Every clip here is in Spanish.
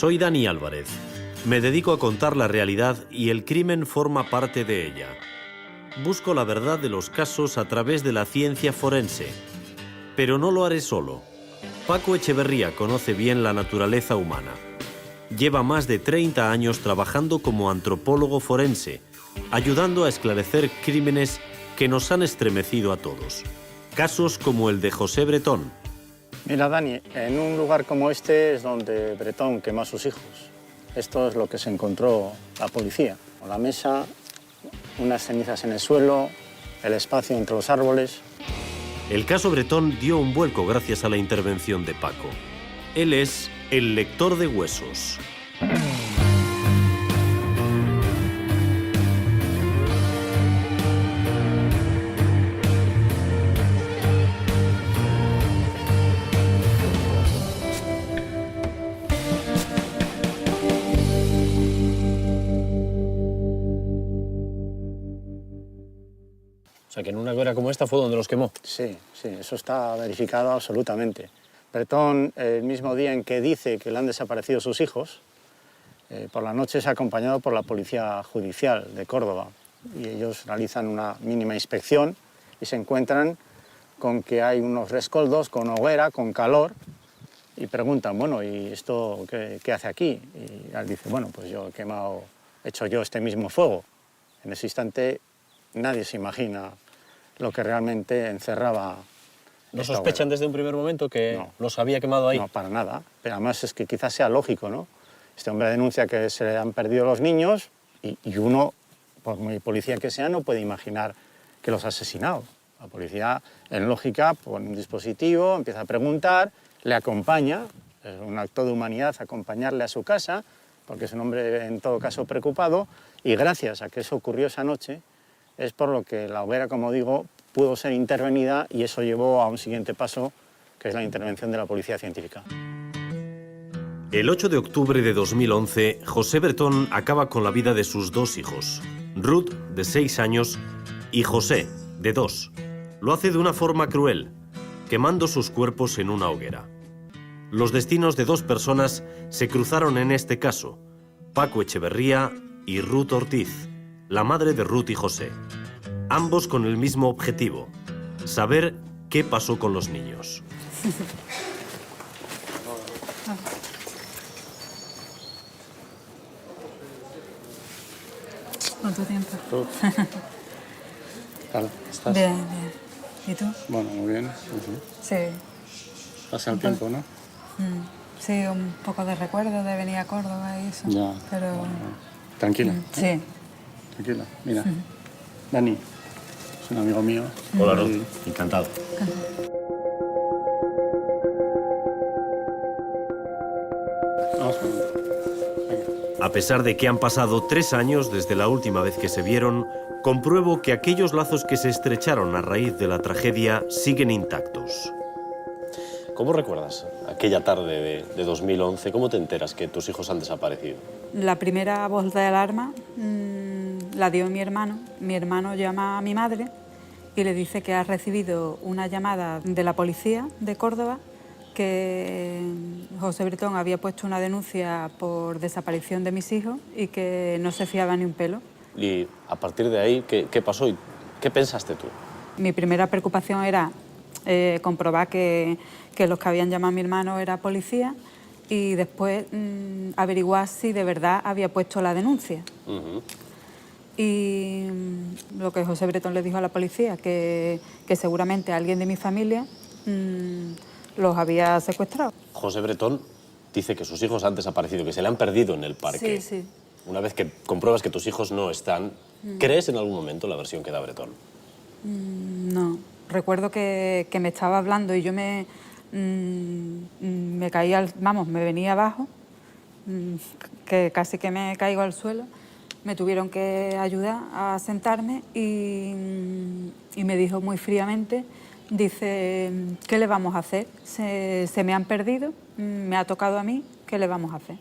Soy Dani Álvarez. Me dedico a contar la realidad y el crimen forma parte de ella. Busco la verdad de los casos a través de la ciencia forense. Pero no lo haré solo. Paco Echeverría conoce bien la naturaleza humana. Lleva más de 30 años trabajando como antropólogo forense, ayudando a esclarecer crímenes que nos han estremecido a todos. Casos como el de José Bretón. Mira, Dani, en un lugar como este es donde Bretón quemó a sus hijos. Esto es lo que se encontró la policía. La mesa, unas cenizas en el suelo, el espacio entre los árboles. El caso Bretón dio un vuelco gracias a la intervención de Paco. Él es el lector de huesos. O sea, que en una hoguera como esta fue donde los quemó. Sí, eso está verificado absolutamente. Bretón, el mismo día en que dice que le han desaparecido sus hijos, por la noche es acompañado por la Policía Judicial de Córdoba. Y ellos realizan una mínima inspección y se encuentran con que hay unos rescoldos con hoguera, con calor, y preguntan, bueno, ¿y esto qué hace aquí? Y él dice, bueno, pues yo he hecho yo este mismo fuego. En ese instante nadie se imagina lo que realmente encerraba. ¿No sospechan desde un primer momento que no, los había quemado ahí? No, para nada. Pero además es que quizás sea lógico, ¿no? Este hombre denuncia que se le han perdido los niños y uno, por muy policía que sea, no puede imaginar que los ha asesinado. La policía, en lógica, pone un dispositivo, empieza a preguntar, le acompaña, es un acto de humanidad acompañarle a su casa, porque es un hombre en todo caso preocupado, y gracias a que eso ocurrió esa noche, es por lo que la hoguera, como digo, pudo ser intervenida y eso llevó a un siguiente paso, que es la intervención de la policía científica. El 8 de octubre de 2011, José Bretón acaba con la vida de sus dos hijos, Ruth, de 6 años, y José, de 2. Lo hace de una forma cruel, quemando sus cuerpos en una hoguera. Los destinos de dos personas se cruzaron en este caso, Paco Echeverría y Ruth Ortiz, la madre de Ruth y José. Ambos con el mismo objetivo, saber qué pasó con los niños. ¿Cuánto tiempo? ¿Qué tal? ¿Estás? Bien, bien. ¿Y tú? Bueno, muy bien. Sí. Pasa el tiempo, ¿no? Sí, un poco de recuerdo de venir a Córdoba y eso. Ya. Pero... Tranquila. Sí. Tranquila. Mira, Dani, es un amigo mío. Hola, Ruth. Encantado. Vamos con él. A pesar de que han pasado 3 años desde la última vez que se vieron, compruebo que aquellos lazos que se estrecharon a raíz de la tragedia siguen intactos. ¿Cómo recuerdas aquella tarde de 2011? ¿Cómo te enteras que tus hijos han desaparecido? La primera voz de alarma la dio mi hermano. Mi hermano llama a mi madre y le dice que ha recibido una llamada de la policía de Córdoba que José Bretón había puesto una denuncia por desaparición de mis hijos y que no se fiaba ni un pelo. Y a partir de ahí, ¿qué pasó y qué pensaste tú? Mi primera preocupación era comprobar que los que habían llamado a mi hermano era policía y después averiguar si de verdad había puesto la denuncia. Y lo que José Bretón le dijo a la policía, que seguramente alguien de mi familia los había secuestrado. José Bretón dice que sus hijos han desaparecido, que se le han perdido en el parque. Sí, sí. Una vez que compruebas que tus hijos no están, ¿crees en algún momento la versión que da Bretón? No. Recuerdo que me estaba hablando y yo me caía, me venía abajo, que casi que me caigo al suelo. Me tuvieron que ayudar a sentarme y me dijo muy fríamente, dice, ¿qué le vamos a hacer? Se me han perdido, me ha tocado a mí, ¿qué le vamos a hacer?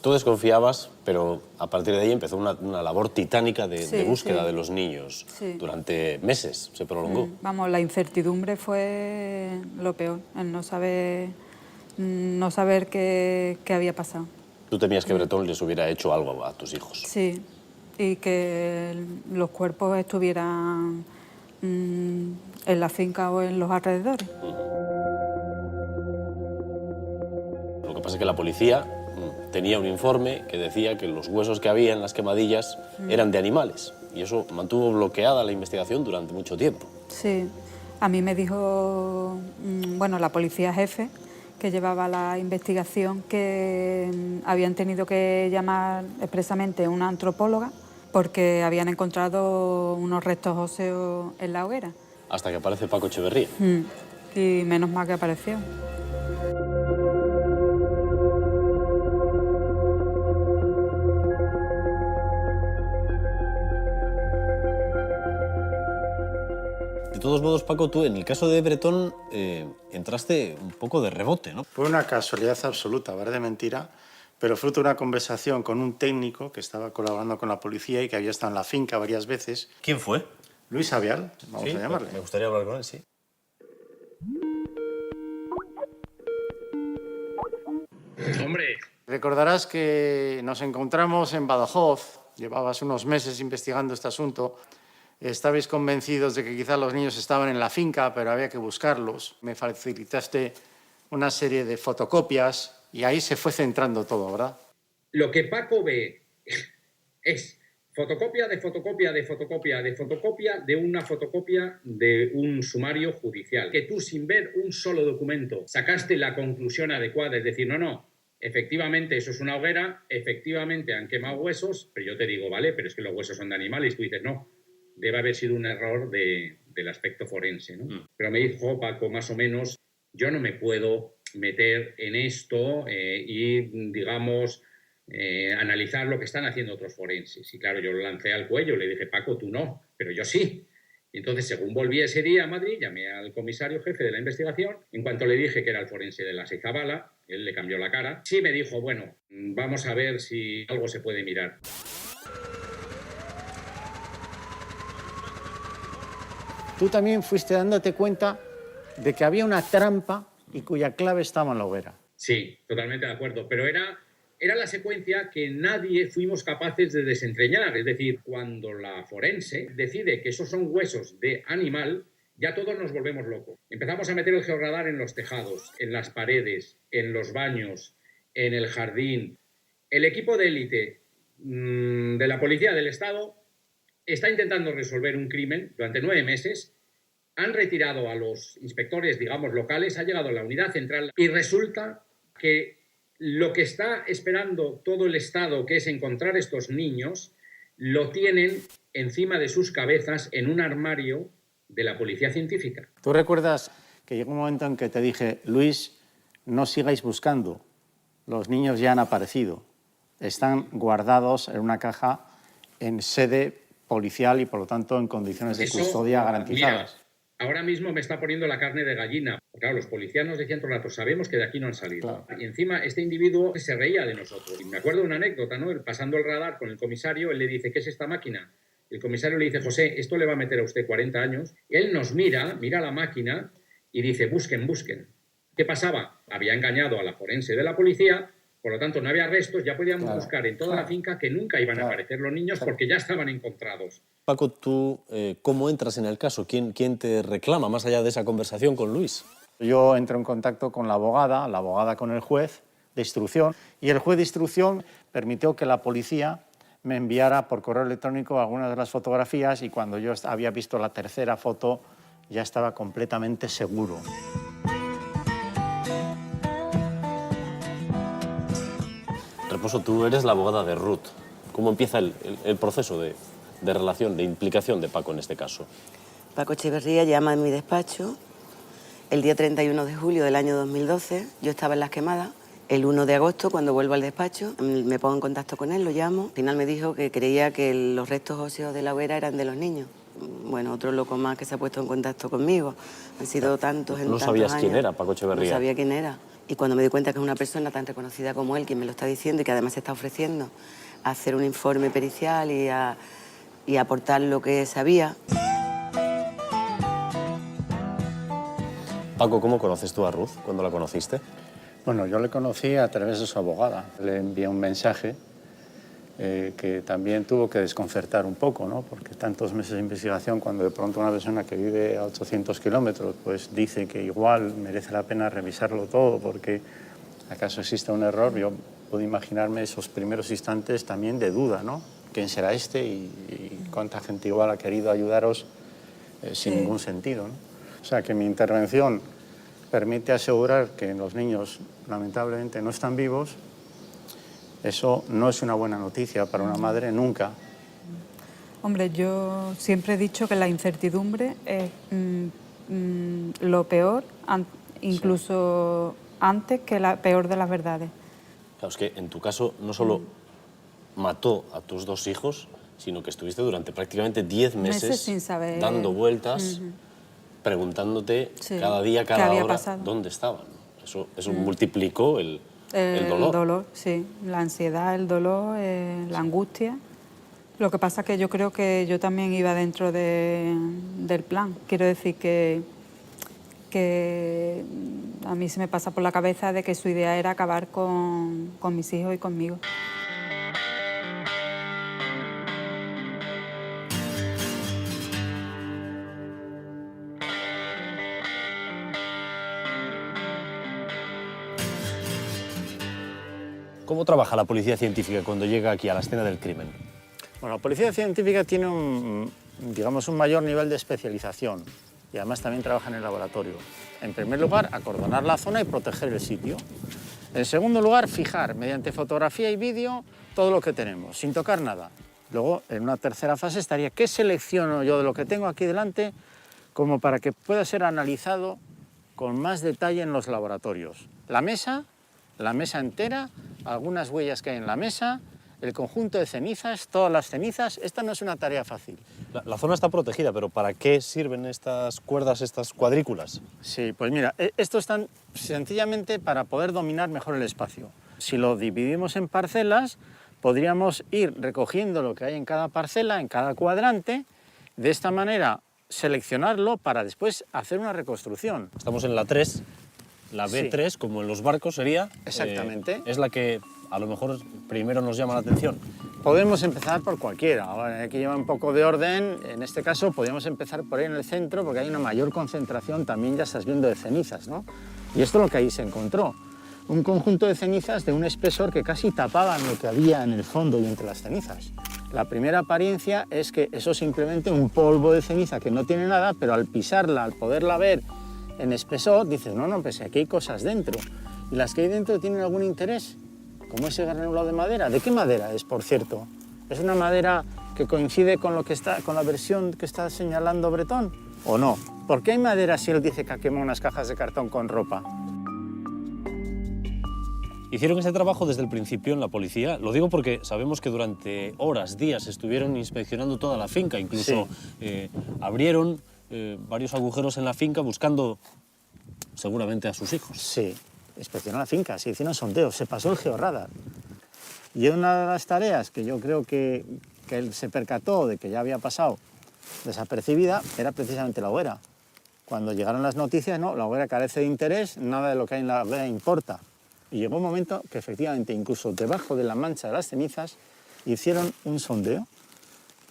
Tú desconfiabas, pero a partir de ahí empezó una labor titánica de búsqueda de los niños. Sí. Durante meses se prolongó. Vamos, la incertidumbre fue lo peor, el no saber no saber qué había pasado. Tú temías que Bretón les hubiera hecho algo a tus hijos. Sí, y que los cuerpos estuvieran en la finca o en los alrededores. Lo que pasa es que la policía tenía un informe que decía que los huesos que había en las quemadillas eran de animales, y eso mantuvo bloqueada la investigación durante mucho tiempo. Sí, a mí me dijo, bueno, la policía jefe que llevaba la investigación, que habían tenido que llamar expresamente a una antropóloga porque habían encontrado unos restos óseos en la hoguera. Hasta que aparece Paco Echeverría. Y menos mal que apareció. De todos modos, Paco, tú en el caso de Bretón entraste un poco de rebote, ¿no? Fue una casualidad absoluta, parece mentira, pero fruto de una conversación con un técnico que estaba colaborando con la policía y que había estado en la finca varias veces. ¿Quién fue? Luis Avial, vamos a llamarle. Me gustaría hablar con él, sí. Hombre, Recordarás que nos encontramos en Badajoz, llevabas unos meses investigando este asunto, estabais convencidos de que quizá los niños estaban en la finca, pero había que buscarlos. Me facilitaste una serie de fotocopias y ahí se fue centrando todo, ¿verdad? lo que Paco ve es fotocopia de fotocopia de fotocopia de fotocopia de una fotocopia de un sumario judicial. Que tú, sin ver un solo documento, sacaste la conclusión adecuada, es decir, no, efectivamente eso es una hoguera, efectivamente han quemado huesos, pero yo te digo, vale, pero es que los huesos son de animales, y tú dices, no, debe haber sido un error del aspecto forense, ¿no? Pero me dijo Paco, más o menos, yo no me puedo meter en esto y, digamos, analizar lo que están haciendo otros forenses. Y claro, yo lo lancé al cuello, le dije, Paco, tú no, pero yo sí. Y entonces, según volví ese día a Madrid, llamé al comisario jefe de la investigación. En cuanto le dije que era el forense de la Seizabala, él le cambió la cara. Sí me dijo, bueno, vamos a ver si algo se puede mirar. Tú también fuiste dándote cuenta de que había una trampa y cuya clave estaba en la hoguera. Sí, totalmente de acuerdo, pero era la secuencia que nadie fuimos capaces de desentrañar. Es decir, cuando la forense decide que esos son huesos de animal, ya todos nos volvemos locos. Empezamos a meter el georradar en los tejados, en las paredes, en los baños, en el jardín. El equipo de élite de la Policía del Estado está intentando resolver un crimen durante 9 meses. Han retirado a los inspectores, digamos, locales, ha llegado a la unidad central y resulta que lo que está esperando todo el Estado, que es encontrar estos niños, lo tienen encima de sus cabezas en un armario de la policía científica. ¿Tú recuerdas que llegó un momento en que te dije, Luis, no sigáis buscando, los niños ya han aparecido, están guardados en una caja en sede policial y, por lo tanto, en condiciones de custodia garantizadas? Mira, ahora mismo me está poniendo la carne de gallina. Claro, los policías nos decían todo el rato, sabemos que de aquí no han salido. Claro. Y encima este individuo se reía de nosotros. Y me acuerdo de una anécdota, ¿no? Pasando el radar con el comisario, él le dice, ¿qué es esta máquina? El comisario le dice, José, esto le va a meter a usted 40 años. Él nos mira la máquina y dice, busquen, busquen. ¿Qué pasaba? Había engañado a la forense de la policía, por lo tanto no había restos, ya podíamos buscar en toda la finca que nunca iban a aparecer los niños porque ya estaban encontrados. Paco, ¿tú cómo entras en el caso? ¿Quién te reclama más allá de esa conversación con Luis? Yo entro en contacto con la abogada con el juez de instrucción, y el juez de instrucción permitió que la policía me enviara por correo electrónico algunas de las fotografías, y cuando yo había visto la tercera foto ya estaba completamente seguro. Reposo, tú eres la abogada de Ruth. ¿Cómo empieza el proceso de relación, de implicación de Paco en este caso? Paco Echeverría llama en mi despacho el día 31 de julio del año 2012. Yo estaba en Las Quemadas. El 1 de agosto, cuando vuelvo al despacho, me pongo en contacto con él, lo llamo. Al final me dijo que creía que los restos óseos de la hoguera eran de los niños. Bueno, otro loco más que se ha puesto en contacto conmigo. Han sido tantos en tantos años. ¿No sabías quién era Paco Echeverría? No sabía quién era. Y cuando me di cuenta que es una persona tan reconocida como él, quien me lo está diciendo y que además se está ofreciendo a hacer un informe pericial y a aportar lo que sabía. Paco, ¿cómo conoces tú a Ruth? ¿Cuándo la conociste? Bueno, yo le conocí a través de su abogada. Le envié un mensaje que también tuvo que desconcertar un poco, ¿no? Porque tantos meses de investigación, cuando de pronto una persona que vive a 800 kilómetros pues dice que igual merece la pena revisarlo todo porque acaso existe un error, yo puedo imaginarme esos primeros instantes también de duda, ¿no? ¿Quién será este y cuánta gente igual ha querido ayudaros sin ningún sentido, ¿no? O sea, que mi intervención permite asegurar que los niños lamentablemente no están vivos. Eso no es una buena noticia para una madre nunca. Hombre, yo siempre he dicho que la incertidumbre es lo peor, incluso antes que la peor de las verdades. Claro, es que en tu caso no solo mató a tus 2 hijos, sino que estuviste durante prácticamente 10 meses sin saber. dando vueltas, preguntándote cada día, cada hora, dónde estaban. Eso multiplicó el dolor. El dolor, sí. La ansiedad, el dolor, la angustia. Lo que pasa es que yo creo que yo también iba dentro del plan. Quiero decir que a mí se me pasa por la cabeza de que su idea era acabar con mis hijos y conmigo. ¿Cómo trabaja la policía científica cuando llega aquí a la escena del crimen? Bueno, la policía científica tiene un mayor nivel de especialización y además también trabaja en el laboratorio. En primer lugar, acordonar la zona y proteger el sitio. En segundo lugar, fijar mediante fotografía y vídeo todo lo que tenemos, sin tocar nada. Luego, en una tercera fase estaría qué selecciono yo de lo que tengo aquí delante como para que pueda ser analizado con más detalle en los laboratorios. La mesa entera, algunas huellas que hay en la mesa, el conjunto de cenizas, todas las cenizas. Esta no es una tarea fácil. La zona está protegida, pero ¿para qué sirven estas cuerdas, estas cuadrículas? Sí, pues mira, esto están sencillamente para poder dominar mejor el espacio. Si lo dividimos en parcelas, podríamos ir recogiendo lo que hay en cada parcela, en cada cuadrante, de esta manera seleccionarlo para después hacer una reconstrucción. Estamos en la 3. La B3, sí, como en los barcos, sería... Exactamente. Es la que a lo mejor primero nos llama la atención. Podemos empezar por cualquiera. Ahora, hay que llevar un poco de orden. En este caso, podríamos empezar por ahí en el centro, porque hay una mayor concentración, también ya estás viendo, de cenizas, ¿no? Y esto es lo que ahí se encontró. Un conjunto de cenizas de un espesor que casi tapaban lo que había en el fondo y entre las cenizas. La primera apariencia es que eso es simplemente un polvo de ceniza que no tiene nada, pero al pisarla, al poderla ver en espesor, dices, no, pues aquí hay cosas dentro. Y las que hay dentro tienen algún interés, como ese granulado de madera. ¿De qué madera es, por cierto? ¿Es una madera que coincide con la versión que está señalando Bretón o no? ¿Por qué hay madera si él dice que quemó unas cajas de cartón con ropa? Hicieron ese trabajo desde el principio en la policía. Lo digo porque sabemos que durante horas, días, estuvieron inspeccionando toda la finca. Incluso abrieron varios agujeros en la finca buscando seguramente a sus hijos. Sí, inspeccionó la finca, se hicieron sondeos, se pasó el georradar. Y una de las tareas que yo creo que él se percató de que ya había pasado desapercibida era precisamente la hoguera. Cuando llegaron las noticias, no, la hoguera carece de interés, nada de lo que hay en la hoguera importa. Y llegó un momento que efectivamente, incluso debajo de la mancha de las cenizas, hicieron un sondeo,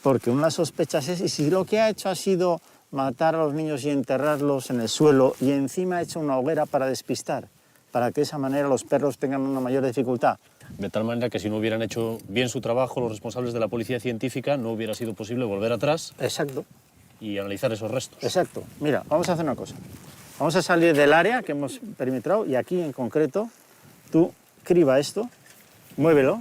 porque una de las sospechas es, y si lo que ha hecho ha sido matar a los niños y enterrarlos en el suelo y encima ha hecho una hoguera para despistar, para que de esa manera los perros tengan una mayor dificultad. De tal manera que si no hubieran hecho bien su trabajo los responsables de la policía científica, no hubiera sido posible volver atrás. Exacto. Y analizar esos restos. Exacto. Mira, vamos a hacer una cosa. Vamos a salir del área que hemos perimetrado y aquí en concreto tú criba esto, muévelo.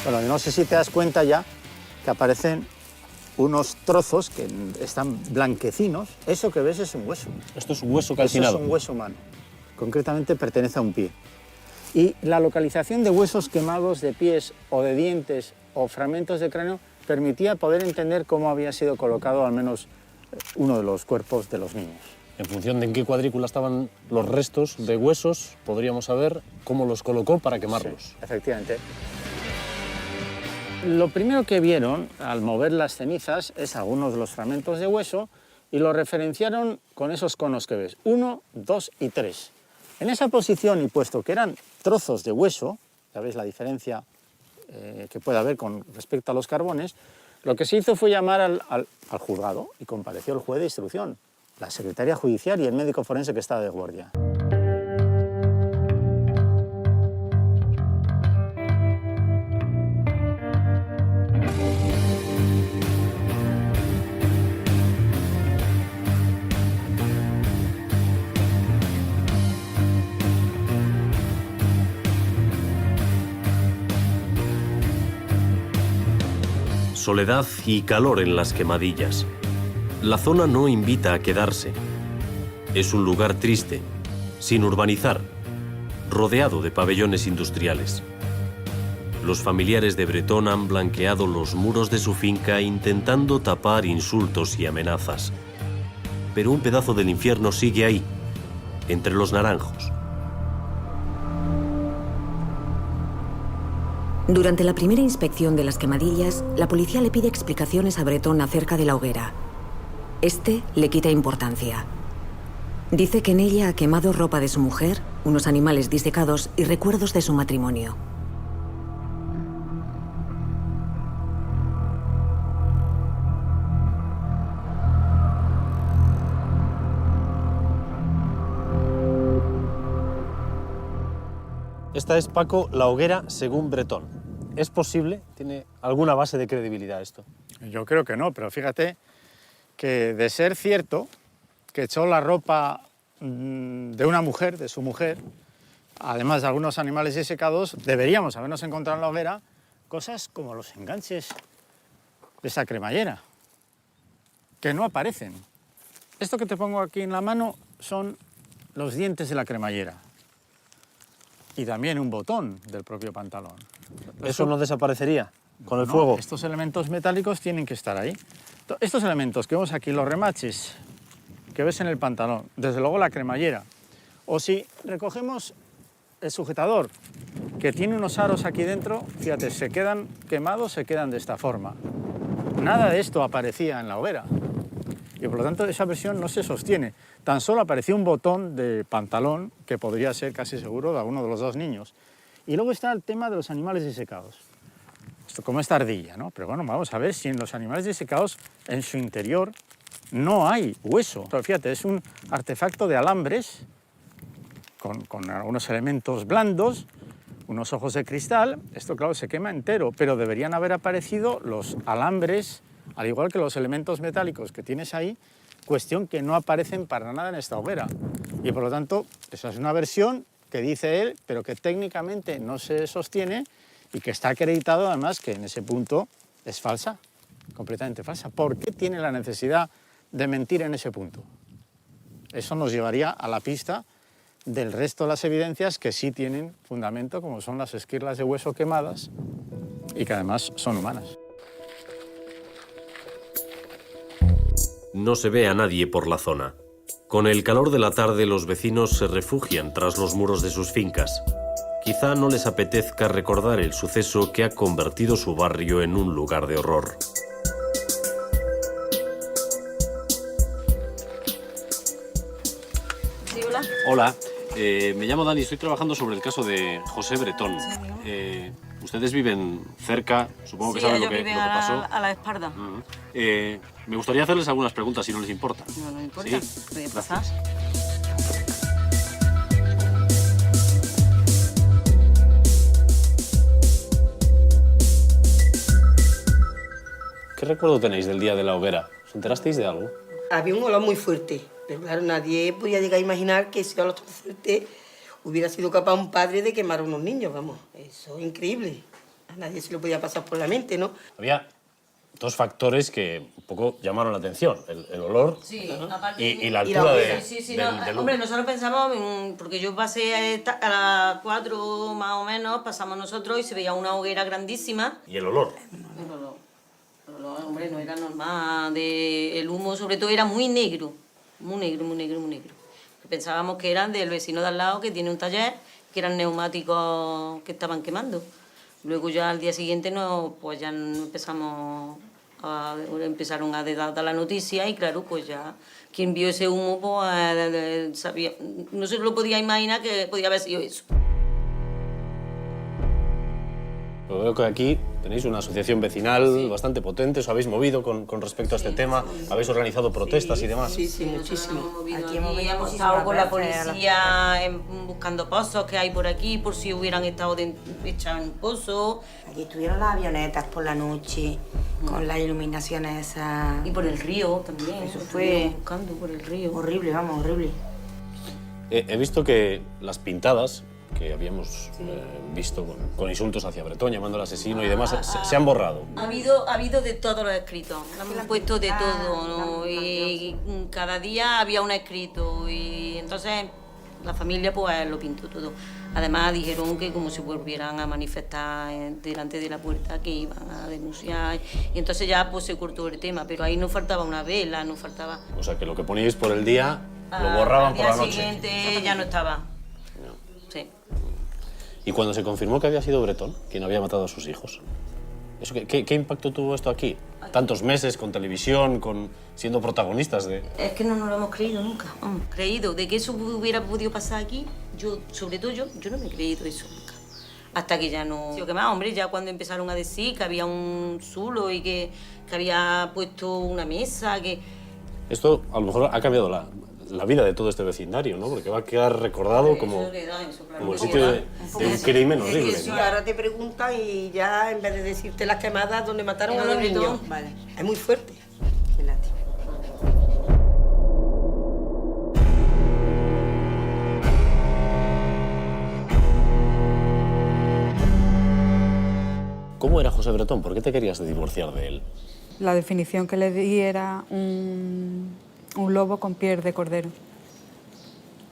Bueno, no sé si te das cuenta ya que aparecen unos trozos que están blanquecinos. Eso que ves es un hueso. Esto es un hueso calcinado. Eso es un hueso humano. Concretamente pertenece a un pie. Y la localización de huesos quemados de pies o de dientes o fragmentos de cráneo permitía poder entender cómo había sido colocado al menos uno de los cuerpos de los niños. En función de en qué cuadrícula estaban los restos de huesos, podríamos saber cómo los colocó para quemarlos. Sí, efectivamente. Lo primero que vieron al mover las cenizas es algunos de los fragmentos de hueso y lo referenciaron con esos conos que ves, 1, 2 y 3. En esa posición, y puesto que eran trozos de hueso, ya veis la diferencia que puede haber con respecto a los carbones, lo que se hizo fue llamar al juzgado y compareció el juez de instrucción, la secretaria judicial y el médico forense que estaba de guardia. Soledad y calor en las quemadillas. La zona no invita a quedarse. Es un lugar triste, sin urbanizar, rodeado de pabellones industriales. Los familiares de Bretón han blanqueado los muros de su finca intentando tapar insultos y amenazas. Pero un pedazo del infierno sigue ahí, entre los naranjos. Durante la primera inspección de las quemadillas, la policía le pide explicaciones a Bretón acerca de la hoguera. Este le quita importancia. Dice que en ella ha quemado ropa de su mujer, unos animales disecados y recuerdos de su matrimonio. Esta es, Paco, la hoguera según Bretón. ¿Es posible? ¿Tiene alguna base de credibilidad esto? Yo creo que no, pero fíjate que de ser cierto que echó la ropa de una mujer, de su mujer, además de algunos animales disecados, deberíamos habernos encontrado en la hoguera cosas como los enganches de esa cremallera, que no aparecen. Esto que te pongo aquí en la mano son los dientes de la cremallera. Y también un botón del propio pantalón. ¿Eso no desaparecería con el No, fuego? estos elementos metálicos tienen que estar ahí. Estos elementos que vemos aquí, los remaches que ves en el pantalón, desde luego la cremallera. O si recogemos el sujetador, que tiene unos aros aquí dentro, fíjate, se quedan quemados, se quedan de esta forma. Nada de esto aparecía en la hoguera. Y por lo tanto esa versión no se sostiene. Tan solo apareció un botón de pantalón que podría ser casi seguro de alguno de los dos niños. Y luego está el tema de los animales disecados. Esto como esta ardilla, ¿no? Pero bueno, vamos a ver si en los animales disecados, en su interior, no hay hueso. Pero fíjate, es un artefacto de alambres con algunos elementos blandos, unos ojos de cristal. Esto, claro, se quema entero, pero deberían haber aparecido los alambres, al igual que los elementos metálicos que tienes ahí, cuestión que no aparecen para nada en esta hoguera. Y por lo tanto, esa es una versión que dice él, pero que técnicamente no se sostiene y que está acreditado además que en ese punto es falsa, completamente falsa. ¿Por qué tiene la necesidad de mentir en ese punto? Eso nos llevaría a la pista del resto de las evidencias que sí tienen fundamento, como son las esquirlas de hueso quemadas y que además son humanas. No se ve a nadie por la zona. Con el calor de la tarde, los vecinos se refugian tras los muros de sus fincas. Quizá no les apetezca recordar el suceso que ha convertido su barrio en un lugar de horror. Sí, hola. Hola, me llamo Dani, estoy trabajando sobre el caso de José Bretón. Ustedes viven cerca, supongo que Sí, saben lo ellos que viven pasó. a la espalda. Ujú. Me gustaría hacerles algunas preguntas, si no les importa. No me importa. Sí, Puede pasar. ¿Qué recuerdo tenéis del día de la hoguera? ¿Os enterasteis de algo? Había un olor muy fuerte, pero claro, nadie podía llegar a imaginar que ese olor tan fuerte hubiera sido capaz un padre de quemar a unos niños, vamos. Eso es increíble. A nadie se le podía pasar por la mente, ¿no? Había dos factores que un poco llamaron la atención. El olor Sí, aparte y la y la altura hoguera. del hombre, nosotros pensamos, porque yo pasé a las 4 más o menos, pasamos nosotros y se veía una hoguera grandísima. y el olor. Pero, hombre, no era normal. El humo, sobre todo, era muy negro. Muy negro, muy negro, muy negro. Pensábamos que eran del vecino de al lado, que tiene un taller, que eran neumáticos que estaban quemando. Luego ya al día siguiente pues ya empezaron a dar la noticia y claro, pues ya quien vio ese humo pues sabía, no se lo podía imaginar que podía haber sido eso. Pero veo que aquí tenéis una asociación vecinal bastante potente, os habéis movido con respecto a este tema, habéis organizado protestas y demás. Sí, sí, muchísimo. Aquí hemos estado con la policía buscando pozos que hay por aquí, por si hubieran estado echados en un pozo. Aquí estuvieron las avionetas por la noche, con las iluminaciones esas. Y por el río también. Eso fue buscando por el río. Horrible, vamos, horrible. He visto que las pintadas que habíamos visto con insultos hacia Bretón, llamando al asesino y demás, se han borrado. Ha habido de todos los escritos, han puesto de todo, ¿no? Y cada día había un escrito y entonces la familia pues lo pintó todo. Además dijeron que como se volvieran a manifestar delante de la puerta que iban a denunciar y entonces ya pues se cortó el tema, pero ahí no faltaba una vela, no faltaba... O sea que lo que poníais por el día lo borraban por la noche. Al día siguiente ya no estaba. Sí. Y cuando se confirmó que había sido Bretón quien había matado a sus hijos, ¿eso qué impacto tuvo esto aquí? Tantos meses con televisión, siendo protagonistas de... Es que no nos lo hemos creído nunca. Creído de que eso hubiera podido pasar aquí, sobre todo yo no me he creído eso nunca. Hasta que ya no... ¿Qué más, hombre? Ya cuando empezaron a decir que había un zulo y que había puesto una mesa, que... Esto a lo mejor ha cambiado la vida de todo este vecindario, ¿no? Porque va a quedar recordado como el sitio de un crimen horrible. Sí, ahora te preguntan y ya en vez de decirte las quemadas donde mataron a los niños. Vale. Es muy fuerte. Qué lástima. ¿Cómo era José Bretón? ¿Por qué te querías divorciar de él? La definición que le di era un lobo con piel de cordero,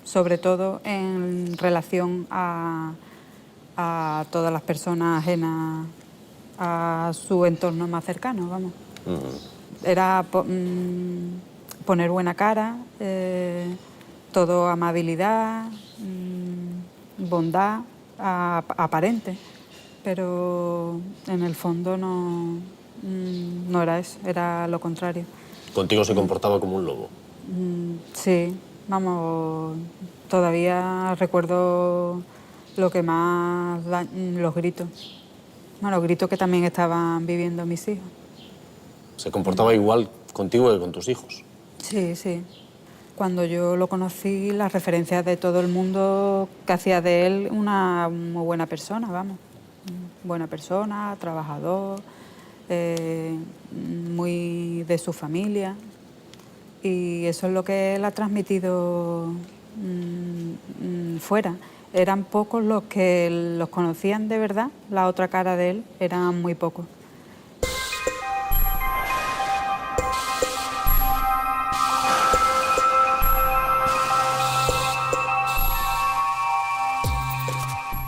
sobre todo en relación a todas las personas ajenas a su entorno más cercano, vamos. Era poner buena cara, todo amabilidad, bondad aparente, pero en el fondo no era eso, era lo contrario. Contigo se comportaba como un lobo. Sí, vamos, todavía recuerdo lo que más, los gritos. Bueno, los gritos que también estaban viviendo mis hijos. ¿Se comportaba igual contigo que con tus hijos? Sí, sí. Cuando yo lo conocí, las referencias de todo el mundo que hacía de él una muy buena persona, vamos. Buena persona, trabajador, muy de su familia. Y eso es lo que él ha transmitido fuera. Eran pocos los que los conocían de verdad, la otra cara de él, eran muy pocos.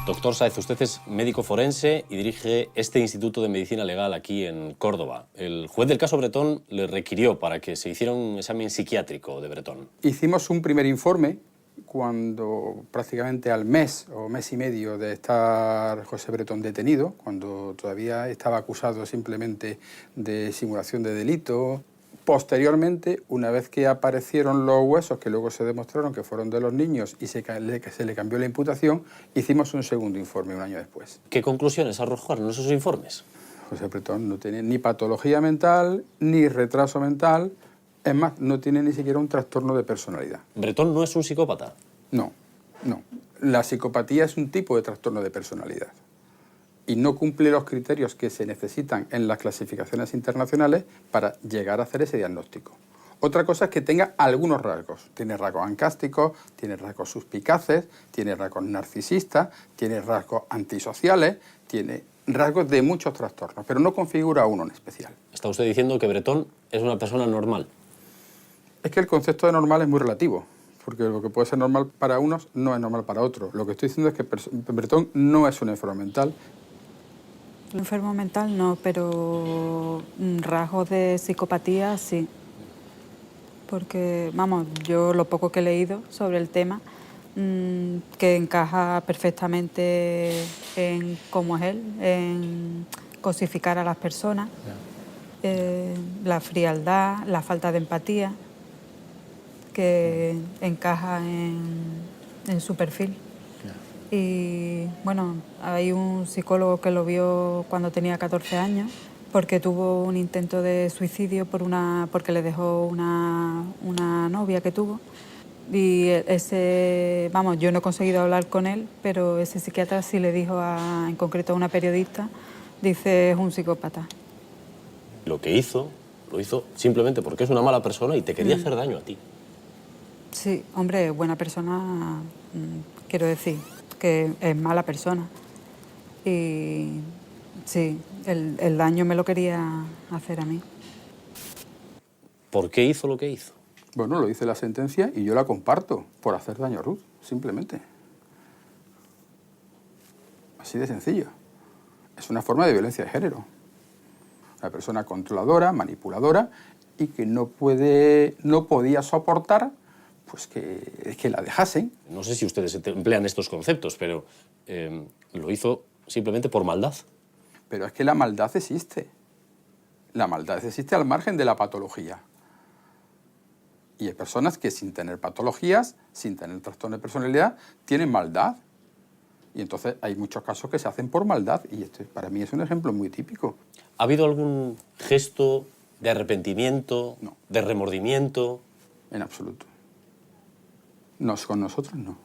Doctor Sáez, usted es médico forense y dirige este Instituto de Medicina Legal aquí en Córdoba. El juez del caso Bretón le requirió para que se hiciera un examen psiquiátrico de Bretón. Hicimos un primer informe cuando prácticamente al mes o mes y medio de estar José Bretón detenido, cuando todavía estaba acusado simplemente de simulación de delito. Posteriormente, una vez que aparecieron los huesos, que luego se demostraron que fueron de los niños y se le cambió la imputación, hicimos un segundo informe un año después. ¿Qué conclusiones arrojaron esos informes? José Bretón no tiene ni patología mental, ni retraso mental, es más, no tiene ni siquiera un trastorno de personalidad. ¿Bretón no es un psicópata? No, no. La psicopatía es un tipo de trastorno de personalidad y no cumple los criterios que se necesitan en las clasificaciones internacionales para llegar a hacer ese diagnóstico. Otra cosa es que tenga algunos rasgos. Tiene rasgos ancásticos, tiene rasgos suspicaces, tiene rasgos narcisistas, tiene rasgos antisociales, tiene rasgos de muchos trastornos, pero no configura uno en especial. ¿Está usted diciendo que Bretón es una persona normal? Es que el concepto de normal es muy relativo, porque lo que puede ser normal para unos no es normal para otros. Lo que estoy diciendo es que Bretón no es un enfermo mental. Enfermo mental no, pero rasgos de psicopatía sí. Porque, vamos, yo lo poco que he leído sobre el tema, que encaja perfectamente en cómo es él, en cosificar a las personas, la frialdad, la falta de empatía, que encaja en su perfil. Y bueno, hay un psicólogo que lo vio cuando tenía 14 años, porque tuvo un intento de suicidio porque le dejó una novia que tuvo. Y yo no he conseguido hablar con él, pero ese psiquiatra sí le dijo en concreto a una periodista, dice, es un psicópata. Lo que hizo, lo hizo simplemente porque es una mala persona y te quería hacer daño a ti. Sí, hombre, buena persona, quiero decir, que es mala persona. Y sí, el daño me lo quería hacer a mí. ¿Por qué hizo lo que hizo? Bueno, lo dice la sentencia y yo la comparto por hacer daño a Ruth, simplemente. Así de sencillo. Es una forma de violencia de género. Una persona controladora, manipuladora y que no podía soportar pues que la dejasen. No sé si ustedes emplean estos conceptos, pero lo hizo simplemente por maldad. Pero es que la maldad existe. La maldad existe al margen de la patología. Y hay personas que sin tener patologías, sin tener trastorno de personalidad, tienen maldad. Y entonces hay muchos casos que se hacen por maldad. Y este para mí es un ejemplo muy típico. ¿Ha habido algún gesto de arrepentimiento, No, de remordimiento? En absoluto. Con nosotros no.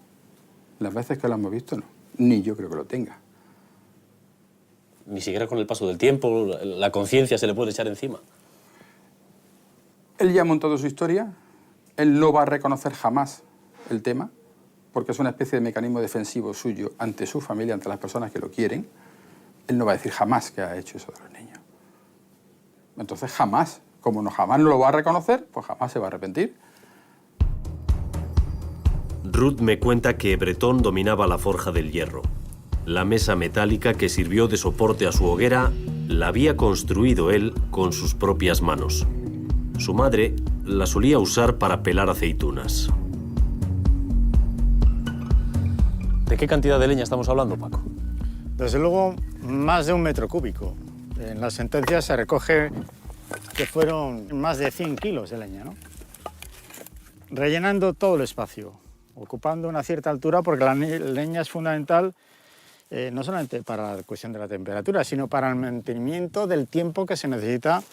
Las veces que lo hemos visto no. Ni yo creo que lo tenga. Ni siquiera con el paso del tiempo, la conciencia se le puede echar encima. Él ya ha montado su historia. Él no va a reconocer jamás el tema, porque es una especie de mecanismo defensivo suyo ante su familia, ante las personas que lo quieren. Él no va a decir jamás que ha hecho eso de los niños. Entonces jamás, como jamás no lo va a reconocer, pues jamás se va a arrepentir. Ruth me cuenta que Bretón dominaba la forja del hierro. La mesa metálica que sirvió de soporte a su hoguera la había construido él con sus propias manos. Su madre la solía usar para pelar aceitunas. ¿De qué cantidad de leña estamos hablando, Paco? Desde luego, más de 1 metro cúbico. En la sentencia se recoge que fueron más de 100 kilos de leña, ¿no? Rellenando todo el espacio, ocupando una cierta altura, porque la leña es fundamental no solamente para la cuestión de la temperatura, sino para el mantenimiento del tiempo que se necesita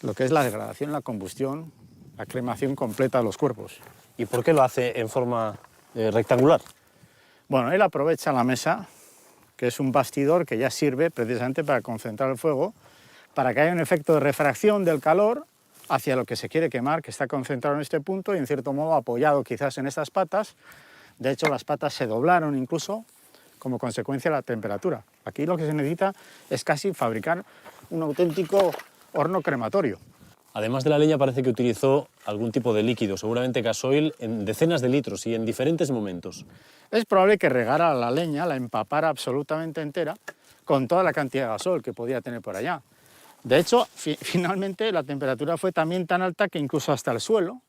lo que es la degradación, la combustión, la cremación completa de los cuerpos. ¿Y por qué lo hace en forma rectangular? Bueno, él aprovecha la mesa, que es un bastidor que ya sirve precisamente para concentrar el fuego, para que haya un efecto de refracción del calor hacia lo que se quiere quemar, que está concentrado en este punto y en cierto modo apoyado quizás en estas patas. De hecho, las patas se doblaron incluso como consecuencia de la temperatura. Aquí lo que se necesita es casi fabricar un auténtico horno crematorio. Además de la leña, parece que utilizó algún tipo de líquido, seguramente gasoil, en decenas de litros y en diferentes momentos. Es probable que regara la leña, la empapara absolutamente entera, con toda la cantidad de gasoil que podía tener por allá. De hecho, finalmente la temperatura fue también tan alta que incluso hasta el suelo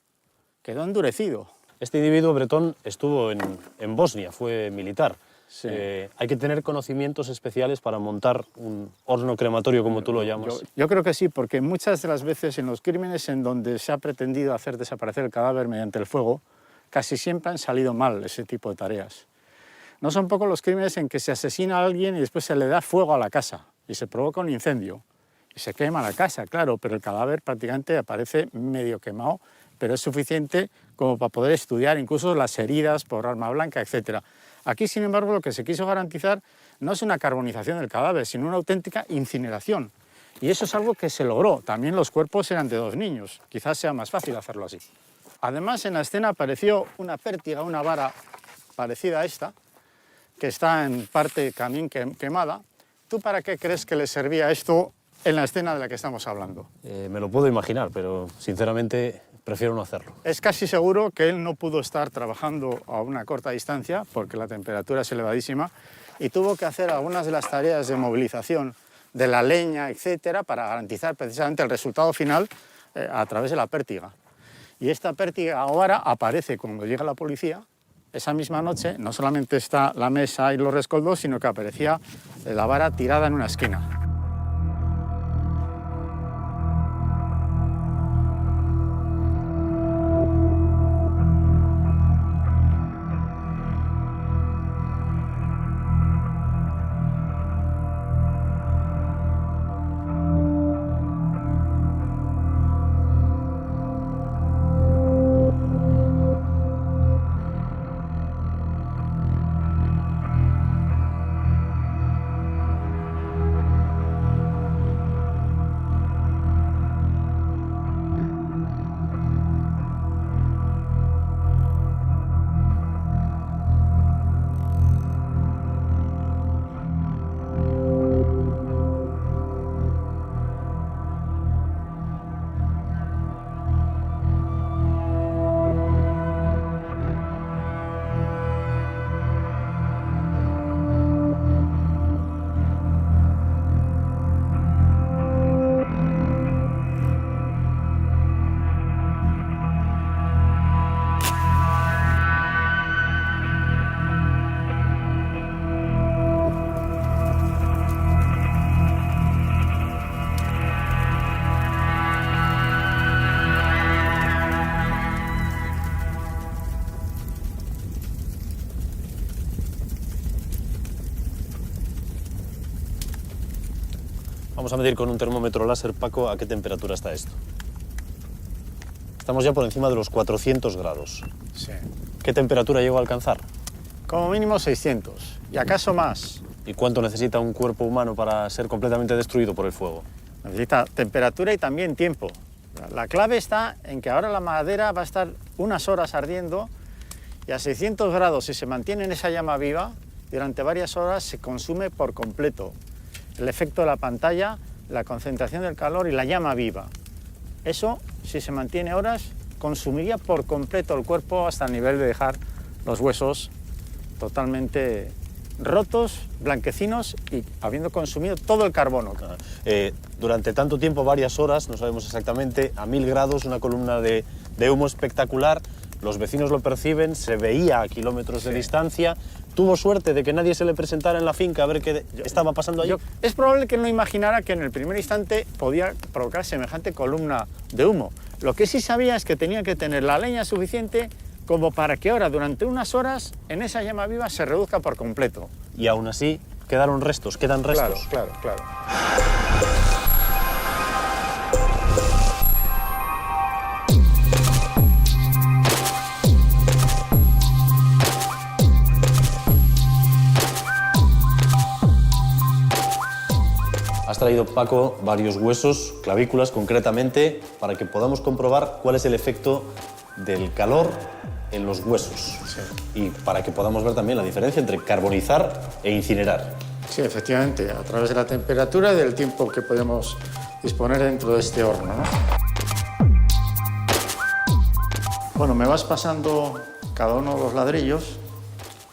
quedó endurecido. Este individuo, Bretón, estuvo en Bosnia, fue militar. Sí. Hay que tener conocimientos especiales para montar un horno crematorio, como tú lo llamas. Yo creo que sí, porque muchas de las veces en los crímenes en donde se ha pretendido hacer desaparecer el cadáver mediante el fuego, casi siempre han salido mal ese tipo de tareas. No son pocos los crímenes en que se asesina a alguien y después se le da fuego a la casa y se provoca un incendio y se quema la casa, claro, pero el cadáver prácticamente aparece medio quemado, pero es suficiente como para poder estudiar incluso las heridas por arma blanca, etc. Aquí, sin embargo, lo que se quiso garantizar no es una carbonización del cadáver, sino una auténtica incineración. Y eso es algo que se logró. También los cuerpos eran de 2 niños. Quizás sea más fácil hacerlo así. Además, en la escena apareció una pértiga, una vara parecida a esta, que está en parte también quemada. ¿Tú para qué crees que le servía esto en la escena de la que estamos hablando? Me lo puedo imaginar, pero sinceramente prefiero no hacerlo. Es casi seguro que él no pudo estar trabajando a una corta distancia porque la temperatura es elevadísima y tuvo que hacer algunas de las tareas de movilización de la leña, etcétera, para garantizar precisamente el resultado final a través de la pértiga. Y esta pértiga ahora aparece cuando llega la policía esa misma noche no solamente está la mesa y los rescoldos, sino que aparecía la vara tirada en una esquina. Vamos a medir con un termómetro láser, Paco, a qué temperatura está esto. Estamos ya por encima de los 400 grados. Sí. ¿Qué temperatura llegó a alcanzar? Como mínimo 600, y acaso más. ¿Y cuánto necesita un cuerpo humano para ser completamente destruido por el fuego? Necesita temperatura y también tiempo. La clave está en que ahora la madera va a estar unas horas ardiendo y a 600 grados, si se mantiene en esa llama viva, durante varias horas se consume por completo. El efecto de la pantalla, la concentración del calor y la llama viva. Eso, si se mantiene horas, consumiría por completo el cuerpo hasta el nivel de dejar los huesos totalmente rotos, blanquecinos y habiendo consumido todo el carbono. Durante tanto tiempo, varias horas, no sabemos exactamente, a 1000 grados, una columna de humo espectacular. Los vecinos lo perciben, se veía a kilómetros de distancia. ¿Tuvo suerte de que nadie se le presentara en la finca a ver qué estaba pasando allí? Es probable que no imaginara que en el primer instante podía provocar semejante columna de humo. Lo que sí sabía es que tenía que tener la leña suficiente como para que ahora, durante unas horas, en esa llama viva se reduzca por completo. Y aún así, quedan restos. Claro. Has traído, Paco, varios huesos, clavículas concretamente, para que podamos comprobar cuál es el efecto del calor en los huesos. Sí. Y para que podamos ver también la diferencia entre carbonizar e incinerar. Sí, efectivamente, a través de la temperatura y del tiempo que podemos disponer dentro de este horno, ¿no? Bueno, me vas pasando cada uno de los ladrillos.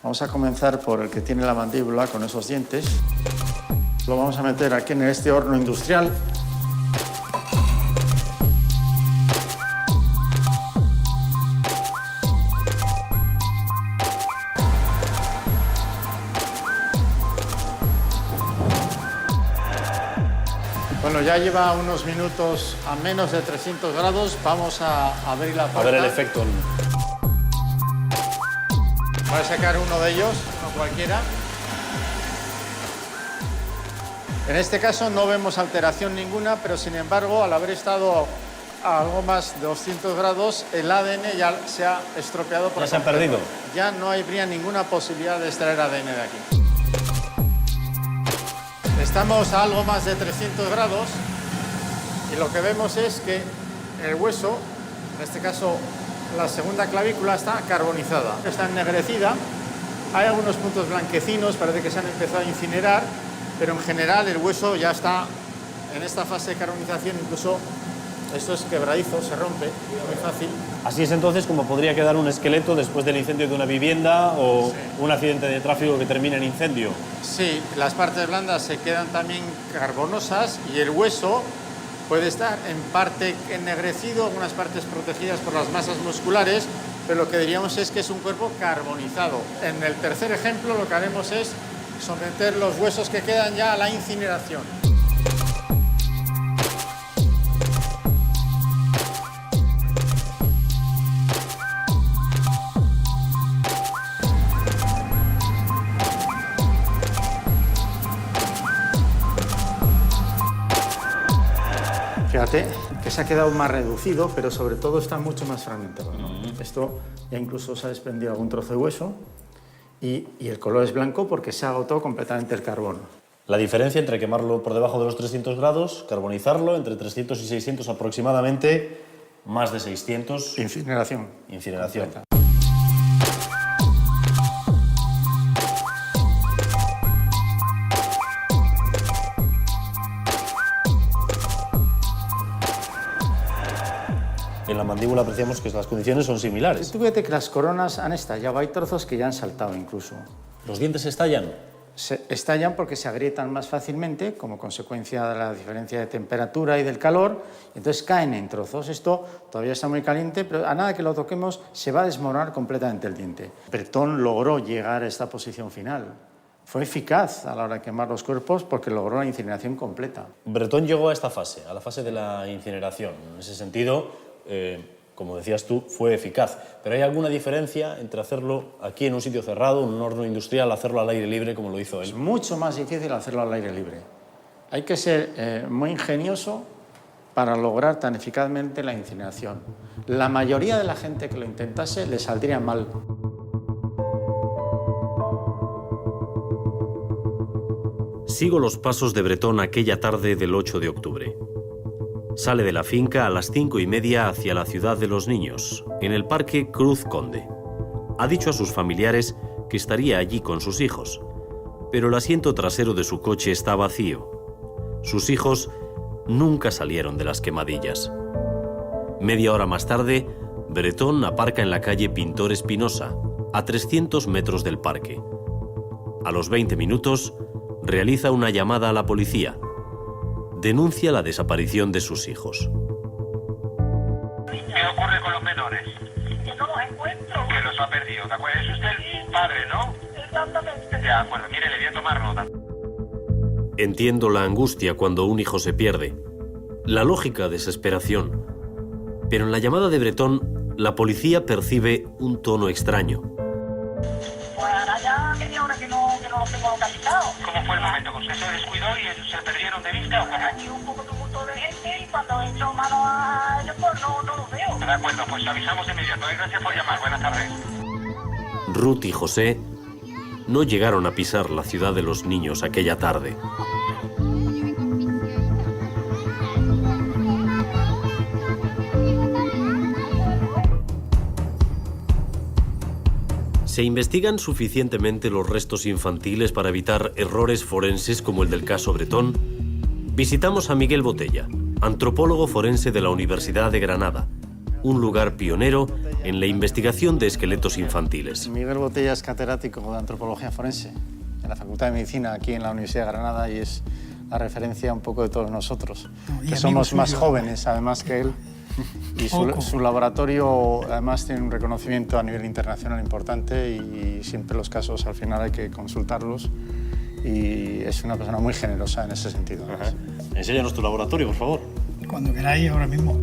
Vamos a comenzar por el que tiene la mandíbula con esos dientes. Lo vamos a meter aquí en este horno industrial. Bueno, ya lleva unos minutos a menos de 300 grados. Vamos a abrir la puerta. A ver el efecto. Voy a sacar uno de ellos, no cualquiera. En este caso no vemos alteración ninguna, pero sin embargo, al haber estado a algo más de 200 grados, el ADN ya se ha estropeado por ¿Ya se ha perdido? Ya no habría ninguna posibilidad de extraer ADN de aquí. Estamos a algo más de 300 grados y lo que vemos es que el hueso, en este caso la segunda clavícula, está carbonizada. Está ennegrecida, hay algunos puntos blanquecinos, parece que se han empezado a incinerar, pero en general el hueso ya está en esta fase de carbonización, incluso esto es quebradizo, se rompe, muy fácil. Así es entonces como podría quedar un esqueleto después del incendio de una vivienda o un accidente de tráfico que termina en incendio. Sí, las partes blandas se quedan también carbonosas y el hueso puede estar en parte ennegrecido, algunas partes protegidas por las masas musculares, pero lo que diríamos es que es un cuerpo carbonizado. En el tercer ejemplo lo que haremos es someter los huesos que quedan ya a la incineración. Fíjate que se ha quedado más reducido, pero sobre todo está mucho más fragmentado, ¿no? Esto ya incluso se ha desprendido algún trozo de hueso y el color es blanco porque se ha agotado completamente el carbono. La diferencia entre quemarlo por debajo de los 300 grados, carbonizarlo, entre 300 y 600 aproximadamente, más de 600... Incineración. Incineración. En la mandíbula apreciamos que las condiciones son similares. Tú fíjate que las coronas han estallado, hay trozos que ya han saltado incluso. ¿Los dientes se estallan? Se estallan porque se agrietan más fácilmente como consecuencia de la diferencia de temperatura y del calor, entonces caen en trozos. Esto todavía está muy caliente, pero a nada que lo toquemos se va a desmoronar completamente el diente. Bretón logró llegar a esta posición final. Fue eficaz a la hora de quemar los cuerpos porque logró la incineración completa. Bretón llegó a esta fase, a la fase de la incineración. En ese sentido, como decías tú, fue eficaz. Pero ¿hay alguna diferencia entre hacerlo aquí en un sitio cerrado, en un horno industrial, hacerlo al aire libre como lo hizo él? Es mucho más difícil hacerlo al aire libre. Hay que ser muy ingenioso para lograr tan eficazmente la incineración. La mayoría de la gente que lo intentase le saldría mal. Sigo los pasos de Bretón aquella tarde del 8 de octubre. Sale de la finca a las 5:30 hacia la ciudad de los niños, en el Parque Cruz Conde. Ha dicho a sus familiares que estaría allí con sus hijos, pero el asiento trasero de su coche está vacío. Sus hijos nunca salieron de las quemadillas. Media hora más tarde, Bretón aparca en la calle Pintor Espinosa, a 300 metros del parque. A los 20 minutos, realiza una llamada a la policía. Denuncia la desaparición de sus hijos. ¿Qué ocurre con los menores? Que no los encuentro. Que los ha perdido, ¿de acuerdo? Es usted el padre, ¿no? Exactamente. De acuerdo, mire, le voy a tomar nota. Entiendo la angustia cuando un hijo se pierde, la lógica desesperación. Pero en la llamada de Bretón, la policía percibe un tono extraño. Pues ahora ya media hora que no los tengo localizados. ¿Cómo fue el momento? ¿Usted se descuidó y se perdieron de vista? Aquí un poco tumulto de gente y cuando he hecho mano a ellos pues no los veo. De acuerdo, pues avisamos de inmediato. Gracias por llamar. Buenas tardes. Ruth y José no llegaron a pisar la ciudad de los niños aquella tarde. ¿Se investigan suficientemente los restos infantiles para evitar errores forenses como el del caso Bretón? Visitamos a Miguel Botella, antropólogo forense de la Universidad de Granada, un lugar pionero en la investigación de esqueletos infantiles. Miguel Botella es catedrático de antropología forense en la Facultad de Medicina aquí en la Universidad de Granada y es la referencia un poco de todos nosotros, que somos más jóvenes además que él. Y su laboratorio además tiene un reconocimiento a nivel internacional importante y siempre los casos al final hay que consultarlos y es una persona muy generosa en ese sentido. Enséñanos tu laboratorio, por favor. Cuando queráis, ahora mismo.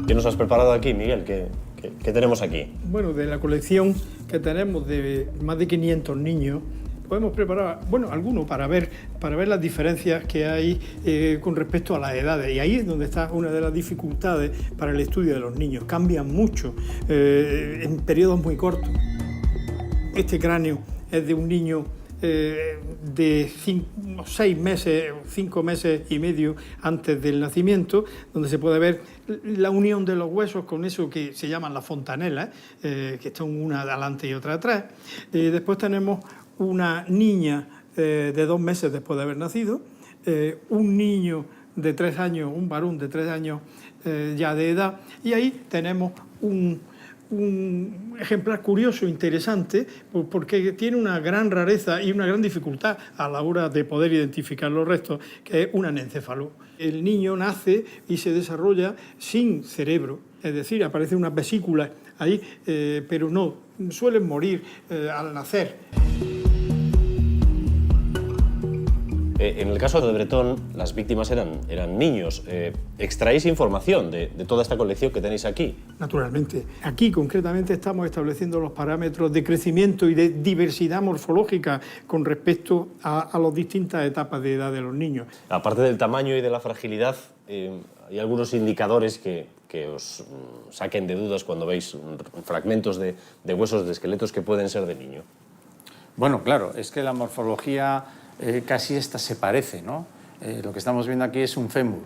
¿Qué nos has preparado aquí, Miguel? ¿Qué tenemos aquí? Bueno, de la colección que tenemos de más de 500 niños, podemos preparar, bueno, algunos para ver las diferencias que hay con respecto a las edades. Y ahí es donde está una de las dificultades para el estudio de los niños. Cambian mucho en periodos muy cortos. Este cráneo es de un niño de 6 meses, 5 meses y medio antes del nacimiento, donde se puede ver la unión de los huesos con eso que se llaman las fontanelas, que están una adelante y otra atrás. Después tenemos una niña de 2 meses después de haber nacido, un niño de 3 años, un varón de 3 años ya de edad, y ahí tenemos un ejemplar curioso, interesante, porque tiene una gran rareza y una gran dificultad a la hora de poder identificar los restos, que es un anencéfalo. El niño nace y se desarrolla sin cerebro, es decir, aparecen unas vesículas ahí, pero no, suelen morir al nacer. En el caso de Bretón, las víctimas eran niños. ¿Extraéis información de toda esta colección que tenéis aquí? Naturalmente. Aquí, concretamente, estamos estableciendo los parámetros de crecimiento y de diversidad morfológica con respecto a las distintas etapas de edad de los niños. Aparte del tamaño y de la fragilidad, ¿hay algunos indicadores que os saquen de dudas cuando veis fragmentos de huesos, de esqueletos que pueden ser de niño? Bueno, claro, es que la morfología casi esta se parece, ¿no? Lo que estamos viendo aquí es un fémur,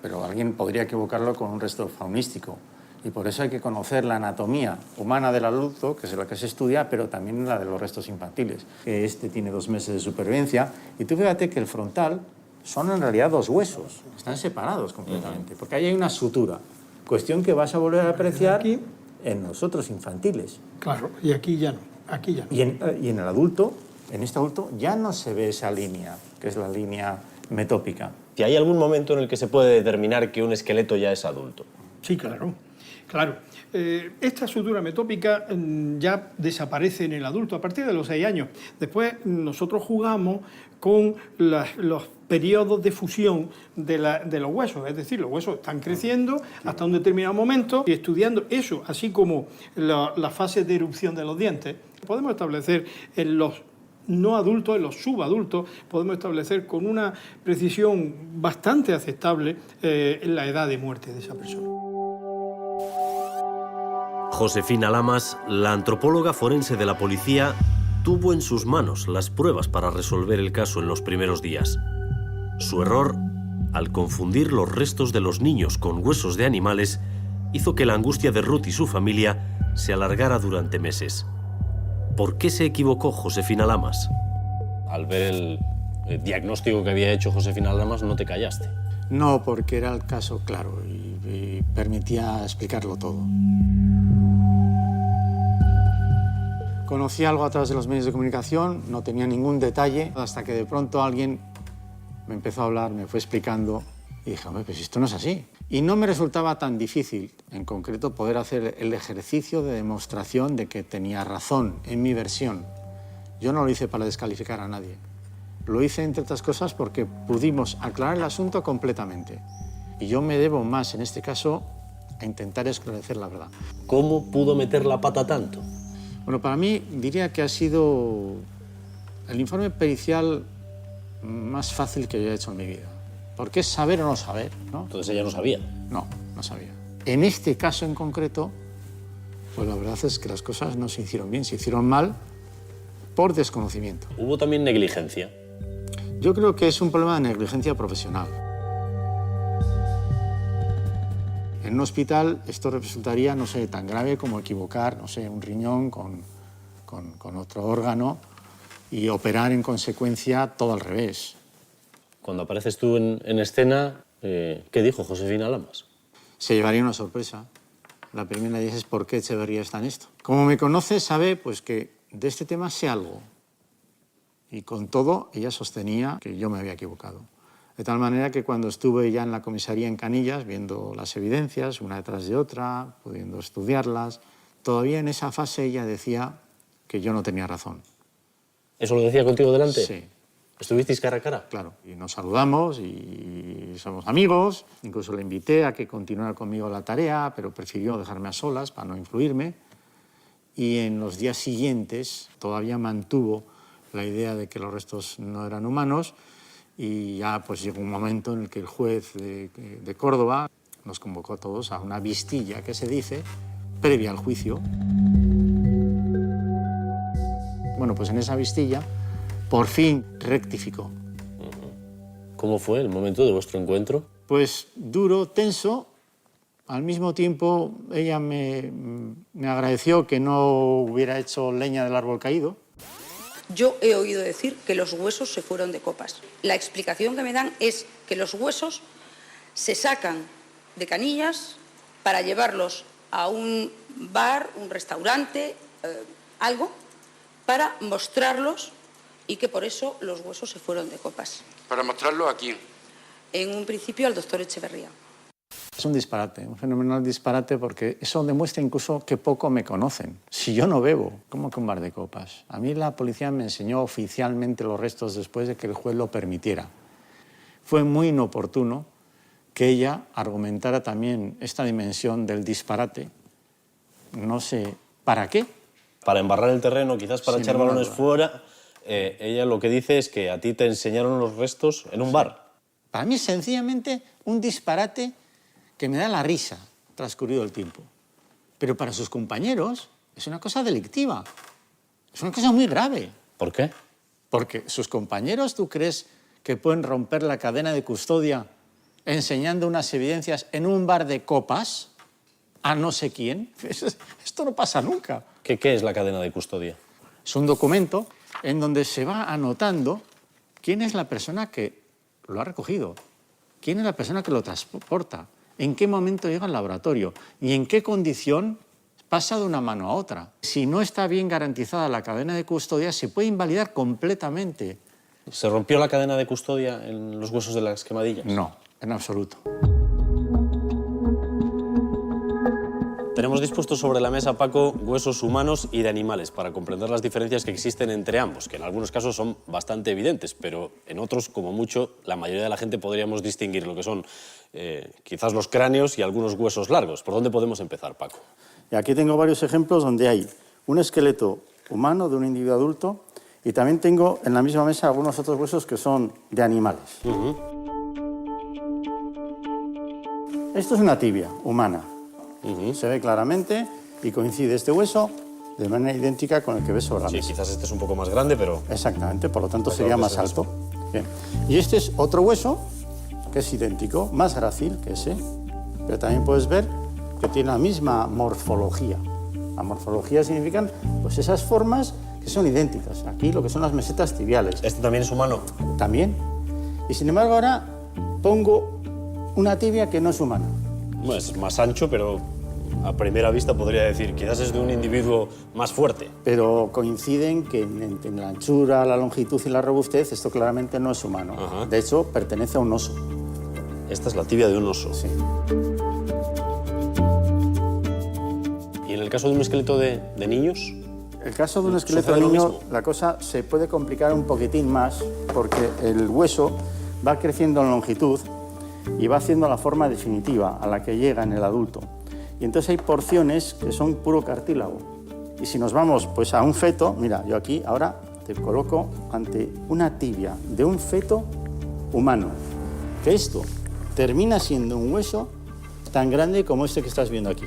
pero alguien podría equivocarlo con un resto faunístico. Y por eso hay que conocer la anatomía humana del adulto, que es la que se estudia, pero también la de los restos infantiles. Este tiene 2 meses de supervivencia, y tú fíjate que el frontal son en realidad 2 huesos, están separados completamente, porque ahí hay una sutura, cuestión que vas a volver a apreciar aquí en los otros infantiles. Claro, y aquí ya no, aquí ya no. Y en el adulto, en este adulto, ya no se ve esa línea, que es la línea metópica. ¿Y hay algún momento en el que se puede determinar que un esqueleto ya es adulto? Sí, claro. Claro. Esta sutura metópica ya desaparece en el adulto a partir de los 6 años. Después nosotros jugamos con los periodos de fusión de los huesos, es decir, los huesos están creciendo hasta un determinado momento y estudiando eso, así como la fase de erupción de los dientes, podemos establecer en los no adultos, en los subadultos, podemos establecer con una precisión bastante aceptable la edad de muerte de esa persona. Josefina Lamas, la antropóloga forense de la policía, tuvo en sus manos las pruebas para resolver el caso en los primeros días. Su error, al confundir los restos de los niños con huesos de animales, hizo que la angustia de Ruth y su familia se alargara durante meses. ¿Por qué se equivocó Josefina Lamas? Al ver el diagnóstico que había hecho Josefina Lamas, no te callaste. No, porque era el caso claro y permitía explicarlo todo. Conocí algo a través de los medios de comunicación, no tenía ningún detalle, hasta que de pronto alguien me empezó a hablar, me fue explicando y dije, hombre, pues esto no es así. Y no me resultaba tan difícil, en concreto, poder hacer el ejercicio de demostración de que tenía razón en mi versión. Yo no lo hice para descalificar a nadie. Lo hice, entre otras cosas, porque pudimos aclarar el asunto completamente. Y yo me debo más, en este caso, a intentar esclarecer la verdad. ¿Cómo pudo meter la pata tanto? Bueno, para mí diría que ha sido el informe pericial más fácil que yo he hecho en mi vida. Porque es saber o no saber, ¿no? Entonces ella no sabía. No, no sabía. En este caso en concreto, pues la verdad es que las cosas no se hicieron bien, se hicieron mal por desconocimiento. ¿Hubo también negligencia? Yo creo que es un problema de negligencia profesional. En un hospital esto resultaría, no sé, tan grave como equivocar, no sé, un riñón con otro órgano y operar en consecuencia todo al revés. Cuando apareces tú en escena, ¿qué dijo Josefina Lamas? Se llevaría una sorpresa. La primera es ¿por qué Echeverría está en esto? Como me conoce, sabe pues, que de este tema sé algo. Y con todo, ella sostenía que yo me había equivocado. De tal manera que cuando estuve ya en la comisaría en Canillas, viendo las evidencias, una detrás de otra, pudiendo estudiarlas, todavía en esa fase ella decía que yo no tenía razón. ¿Eso lo decía contigo delante? Sí. ¿Estuvisteis cara a cara? Claro. Y nos saludamos y somos amigos. Incluso le invité a que continuara conmigo la tarea, pero prefirió dejarme a solas para no influirme. Y en los días siguientes todavía mantuvo la idea de que los restos no eran humanos y ya pues llegó un momento en el que el juez de Córdoba nos convocó a todos a una vistilla, que se dice, previa al juicio. Bueno, pues en esa vistilla por fin rectificó. ¿Cómo fue el momento de vuestro encuentro? Pues duro, tenso. Al mismo tiempo, ella me agradeció que no hubiera hecho leña del árbol caído. Yo he oído decir que los huesos se fueron de copas. La explicación que me dan es que los huesos se sacan de Canillas para llevarlos a un bar, un restaurante, algo, para mostrarlos y que por eso los huesos se fueron de copas. ¿Para mostrarlo a quién? En un principio al doctor Echeverría. Es un disparate, un fenomenal disparate, porque eso demuestra incluso que poco me conocen. Si yo no bebo, ¿cómo que un bar de copas? A mí la policía me enseñó oficialmente los restos después de que el juez lo permitiera. Fue muy inoportuno que ella argumentara también esta dimensión del disparate. No sé, ¿para qué? Para embarrar el terreno, quizás para echar balones fuera. Ella lo que dice es que a ti te enseñaron los restos en un bar. Para mí es sencillamente un disparate que me da la risa transcurrido el tiempo. Pero para sus compañeros es una cosa delictiva. Es una cosa muy grave. ¿Por qué? Porque sus compañeros, ¿tú crees que pueden romper la cadena de custodia enseñando unas evidencias en un bar de copas a no sé quién? Esto no pasa nunca. ¿Qué es la cadena de custodia? Es un documento en donde se va anotando quién es la persona que lo ha recogido, quién es la persona que lo transporta, en qué momento llega al laboratorio y en qué condición pasa de una mano a otra. Si no está bien garantizada la cadena de custodia, se puede invalidar completamente. ¿Se rompió la cadena de custodia en los huesos de las quemadillas? No, en absoluto. Tenemos dispuestos sobre la mesa, Paco, huesos humanos y de animales para comprender las diferencias que existen entre ambos, que en algunos casos son bastante evidentes, pero en otros, como mucho, la mayoría de la gente podríamos distinguir lo que son quizás los cráneos y algunos huesos largos. ¿Por dónde podemos empezar, Paco? Y aquí tengo varios ejemplos donde hay un esqueleto humano de un individuo adulto y también tengo en la misma mesa algunos otros huesos que son de animales. Esto es una tibia humana. Se ve claramente y coincide este hueso de manera idéntica con el que ves sobre la mesa. Sí, quizás este es un poco más grande, pero... Exactamente, por lo tanto sería más alto. Bien. Y este es otro hueso que es idéntico, más grácil que ese, pero también puedes ver que tiene la misma morfología. La morfología significan pues, esas formas que son idénticas. Aquí lo que son las mesetas tibiales. ¿Este también es humano? También. Y sin embargo ahora pongo una tibia que no es humana. Bueno, es más ancho, pero a primera vista podría decir quizás es de un individuo más fuerte. Pero coinciden que en la anchura, la longitud y la robustez esto claramente no es humano. Ajá. De hecho, pertenece a un oso. Esta es la tibia de un oso. Sí. ¿Y en el caso de un esqueleto de niños? El caso de un esqueleto de niño, la cosa se puede complicar un poquitín más porque el hueso va creciendo en longitud y va haciendo la forma definitiva a la que llega en el adulto. Y entonces hay porciones que son puro cartílago. Y si nos vamos pues, a un feto, mira, yo aquí ahora te coloco ante una tibia de un feto humano, que esto termina siendo un hueso tan grande como este que estás viendo aquí.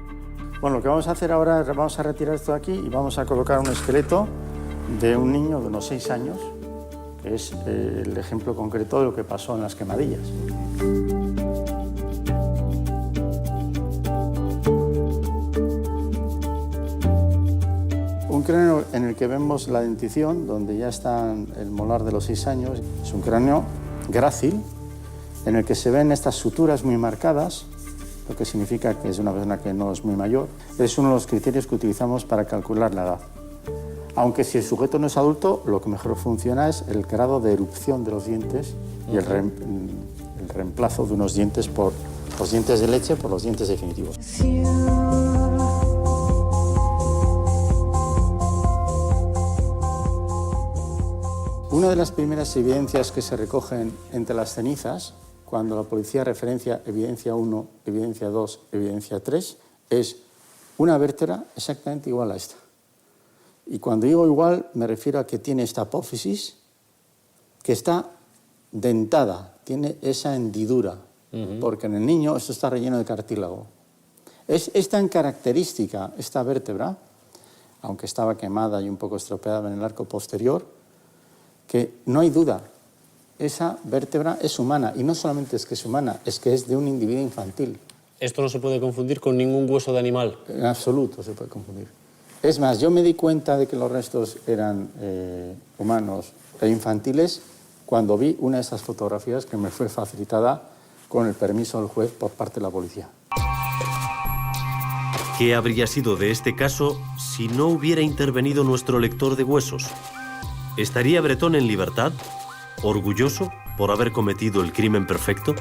Bueno, lo que vamos a hacer ahora es vamos a retirar esto de aquí y vamos a colocar un esqueleto de un niño de unos 6 años, que es el ejemplo concreto de lo que pasó en las quemadillas. Un cráneo en el que vemos la dentición, donde ya está el molar de los 6 años. Es un cráneo grácil, en el que se ven estas suturas muy marcadas, lo que significa que es una persona que no es muy mayor. Es uno de los criterios que utilizamos para calcular la edad. Aunque si el sujeto no es adulto, lo que mejor funciona es el grado de erupción de los dientes y el reemplazo de unos dientes por los dientes de leche por los dientes definitivos. Una de las primeras evidencias que se recogen entre las cenizas, cuando la policía referencia evidencia 1, evidencia 2, evidencia 3, es una vértebra exactamente igual a esta. Y cuando digo igual, me refiero a que tiene esta apófisis, que está dentada, tiene esa hendidura, porque en el niño esto está relleno de cartílago. Es tan característica esta vértebra, aunque estaba quemada y un poco estropeada en el arco posterior, que no hay duda, esa vértebra es humana, y no solamente es que es humana, es que es de un individuo infantil. ¿Esto no se puede confundir con ningún hueso de animal? En absoluto se puede confundir. Es más, yo me di cuenta de que los restos eran humanos e infantiles cuando vi una de esas fotografías que me fue facilitada con el permiso del juez por parte de la policía. ¿Qué habría sido de este caso si no hubiera intervenido nuestro lector de huesos? ¿Estaría Bretón en libertad, orgulloso por haber cometido el crimen perfecto?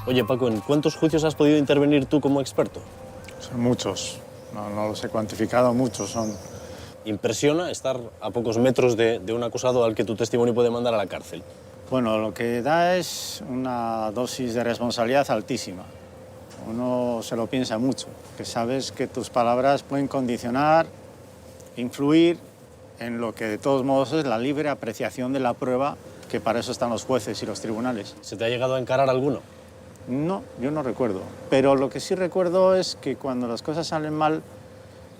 Oye, Paco, ¿en cuántos juicios has podido intervenir tú como experto? Son muchos, no los he cuantificado, muchos son. Impresiona estar a pocos metros de un acusado al que tu testimonio puede mandar a la cárcel. Bueno, lo que da es una dosis de responsabilidad altísima. Uno se lo piensa mucho, que sabes que tus palabras pueden condicionar, influir en lo que de todos modos es la libre apreciación de la prueba, que para eso están los jueces y los tribunales. ¿Se te ha llegado a encarar alguno? No, yo no recuerdo. Pero lo que sí recuerdo es que cuando las cosas salen mal,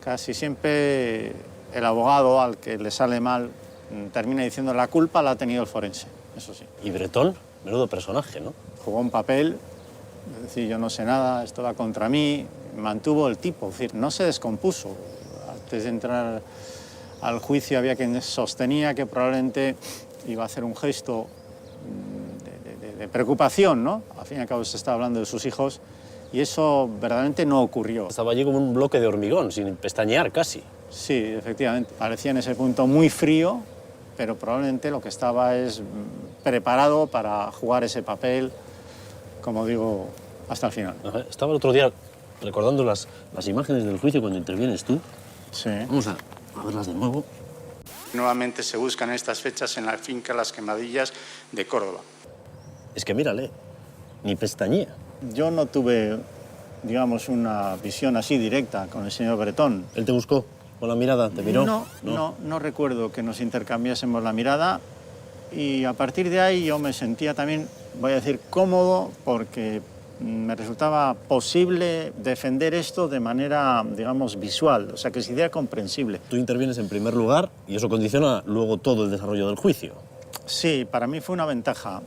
casi siempre el abogado al que le sale mal termina diciendo la culpa la ha tenido el forense, eso sí. Y Bretón, menudo personaje, ¿no? Jugó un papel, es decir, yo no sé nada, esto va contra mí, mantuvo el tipo, es decir, no se descompuso. Antes de entrar al juicio había quien sostenía que probablemente iba a hacer un gesto de preocupación, ¿no? Al fin y al cabo se estaba hablando de sus hijos y eso verdaderamente no ocurrió. Estaba allí como un bloque de hormigón, sin pestañear casi. Sí, efectivamente. Parecía en ese punto muy frío, pero probablemente lo que estaba es preparado para jugar ese papel, como digo, hasta el final. Ajá. Estaba el otro día recordando las imágenes del juicio cuando intervienes tú. Sí. Vamos a verlas de nuevo. Nuevamente se buscan estas fechas en la finca Las Quemadillas de Córdoba. Es que mírale, ni pestañea. Yo no tuve, digamos, una visión así directa con el señor Bretón. ¿Él te buscó con la mirada? ¿Te miró? No recuerdo que nos intercambiásemos la mirada y a partir de ahí yo me sentía también, voy a decir, cómodo porque me resultaba posible defender esto de manera, digamos, visual, o sea, que sea comprensible. Tú intervienes en primer lugar y eso condiciona luego todo el desarrollo del juicio. Sí, para mí fue una ventaja.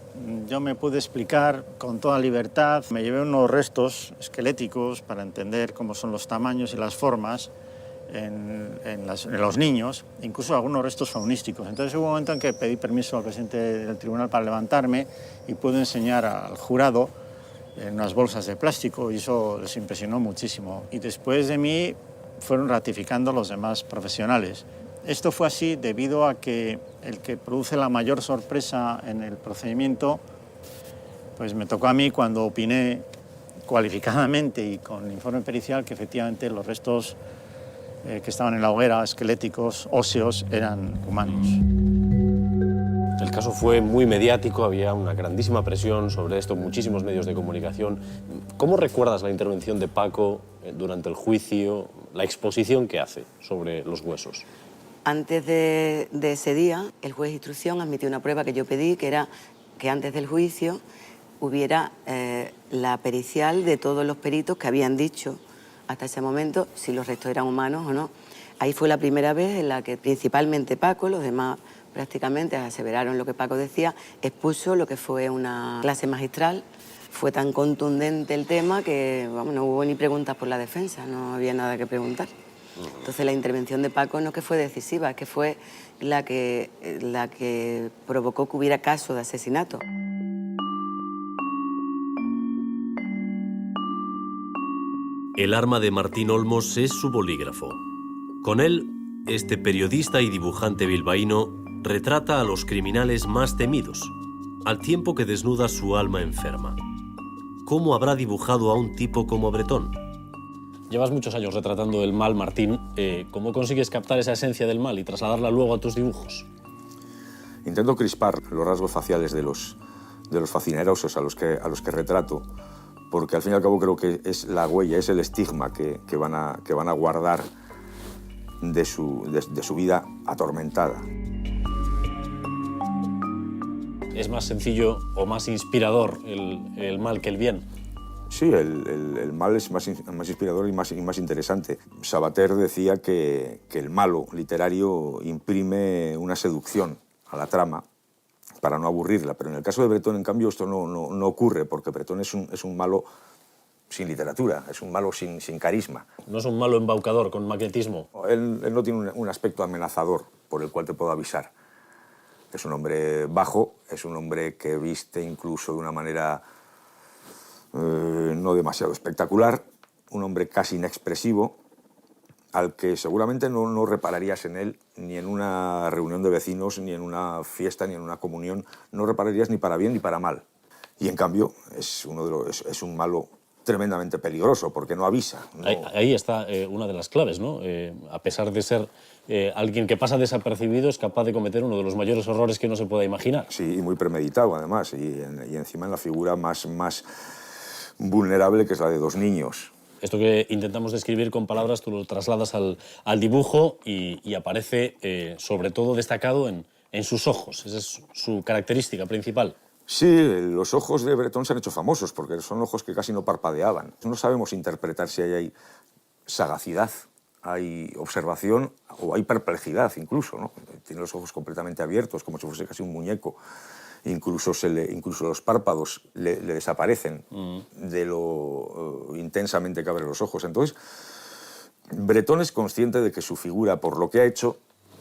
Yo me pude explicar con toda libertad. Me llevé unos restos esqueléticos para entender cómo son los tamaños y las formas en los niños, incluso algunos restos faunísticos. Entonces hubo un momento en que pedí permiso al presidente del tribunal para levantarme y pude enseñar al jurado en unas bolsas de plástico y eso les impresionó muchísimo. Y después de mí fueron ratificando los demás profesionales. Esto fue así debido a que el que produce la mayor sorpresa en el procedimiento, pues me tocó a mí cuando opiné cualificadamente y con informe pericial que efectivamente los restos que estaban en la hoguera, esqueléticos, óseos, eran humanos. El caso fue muy mediático, había una grandísima presión sobre esto, muchísimos medios de comunicación. ¿Cómo recuerdas la intervención de Paco durante el juicio, la exposición que hace sobre los huesos? Antes de ese día, el juez de instrucción admitió una prueba que yo pedí, que era que antes del juicio hubiera la pericial de todos los peritos que habían dicho hasta ese momento si los restos eran humanos o no. Ahí fue la primera vez en la que principalmente Paco, los demás prácticamente aseveraron lo que Paco decía, expuso lo que fue una clase magistral. Fue tan contundente el tema que vamos, no hubo ni preguntas por la defensa, no había nada que preguntar. Entonces la intervención de Paco no que fue decisiva, que fue la que provocó que hubiera caso de asesinato. El arma de Martín Olmos es su bolígrafo. Con él, este periodista y dibujante bilbaíno retrata a los criminales más temidos, al tiempo que desnuda su alma enferma. ¿Cómo habrá dibujado a un tipo como Bretón? Llevas muchos años retratando el mal, Martín. ¿Cómo consigues captar esa esencia del mal y trasladarla luego a tus dibujos? Intento crispar los rasgos faciales de los facinerosos a los que retrato, porque al fin y al cabo creo que es la huella, es el estigma que van a guardar de su vida atormentada. ¿Es más sencillo o más inspirador el mal que el bien? Sí, el mal es más inspirador y más interesante. Sabater decía que el malo literario imprime una seducción a la trama para no aburrirla, pero en el caso de Bretón, en cambio, esto no ocurre, porque Bretón es un malo sin literatura, es un malo sin carisma. No es un malo embaucador, con magnetismo. Él no tiene un aspecto amenazador por el cual te puedo avisar. Es un hombre bajo, es un hombre que viste incluso de una manera no demasiado espectacular, un hombre casi inexpresivo, al que seguramente no repararías en él ni en una reunión de vecinos, ni en una fiesta, ni en una comunión, no repararías ni para bien ni para mal. Y en cambio es un malo tremendamente peligroso, porque no avisa. No... Ahí está una de las claves, ¿no? A pesar de ser alguien que pasa desapercibido, es capaz de cometer uno de los mayores horrores que uno se pueda imaginar. Sí, y muy premeditado, además, y encima en la figura más vulnerable, que es la de dos niños. Esto que intentamos describir con palabras, tú lo trasladas al dibujo y aparece sobre todo destacado en sus ojos. Esa es su característica principal. Sí, los ojos de Breton se han hecho famosos porque son ojos que casi no parpadeaban. No sabemos interpretar si hay sagacidad, hay observación o hay perplejidad incluso, ¿no? Tiene los ojos completamente abiertos, como si fuese casi un muñeco. Incluso los párpados le desaparecen de lo intensamente que abre los ojos. Entonces, Breton es consciente de que su figura, por lo que ha hecho,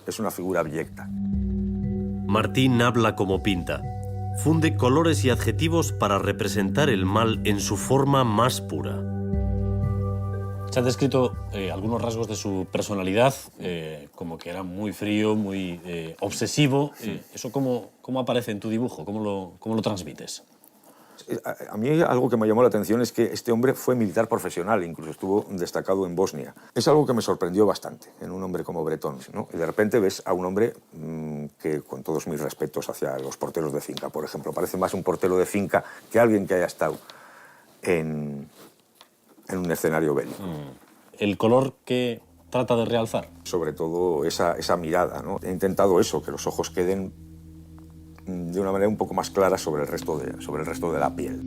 es una figura abyecta. Martín habla como pinta. Funde colores y adjetivos para representar el mal en su forma más pura. Se han descrito algunos rasgos de su personalidad, como que era muy frío, muy obsesivo. ¿Eso cómo aparece en tu dibujo? ¿Cómo lo transmites? A mí algo que me llamó la atención es que este hombre fue militar profesional, incluso estuvo destacado en Bosnia. Es algo que me sorprendió bastante en un hombre como Breton, ¿no? Y de repente ves a un hombre que, con todos mis respetos hacia los porteros de finca, por ejemplo, parece más un portero de finca que alguien que haya estado en un escenario bélico. ¿El color que trata de realzar? Sobre todo esa mirada, ¿no? He intentado eso, que los ojos queden de una manera un poco más clara sobre el resto de la piel.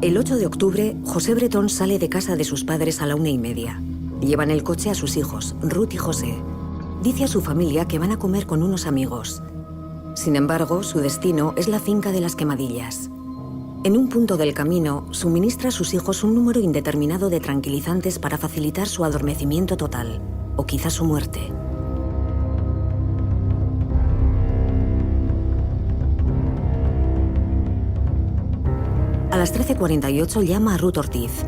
El 8 de octubre, José Breton sale de casa de sus padres a la 1:30. Llevan el coche a sus hijos, Ruth y José. Dice a su familia que van a comer con unos amigos. Sin embargo, su destino es la finca de las Quemadillas. En un punto del camino, suministra a sus hijos un número indeterminado de tranquilizantes para facilitar su adormecimiento total, o quizá su muerte. A las 13:48 llama a Ruth Ortiz.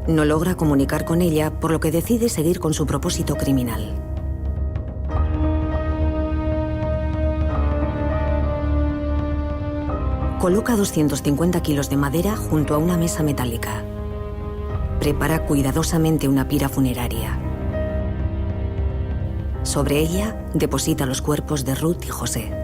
No logra comunicar con ella, por lo que decide seguir con su propósito criminal. Coloca 250 kilos de madera junto a una mesa metálica. Prepara cuidadosamente una pira funeraria. Sobre ella deposita los cuerpos de Ruth y José.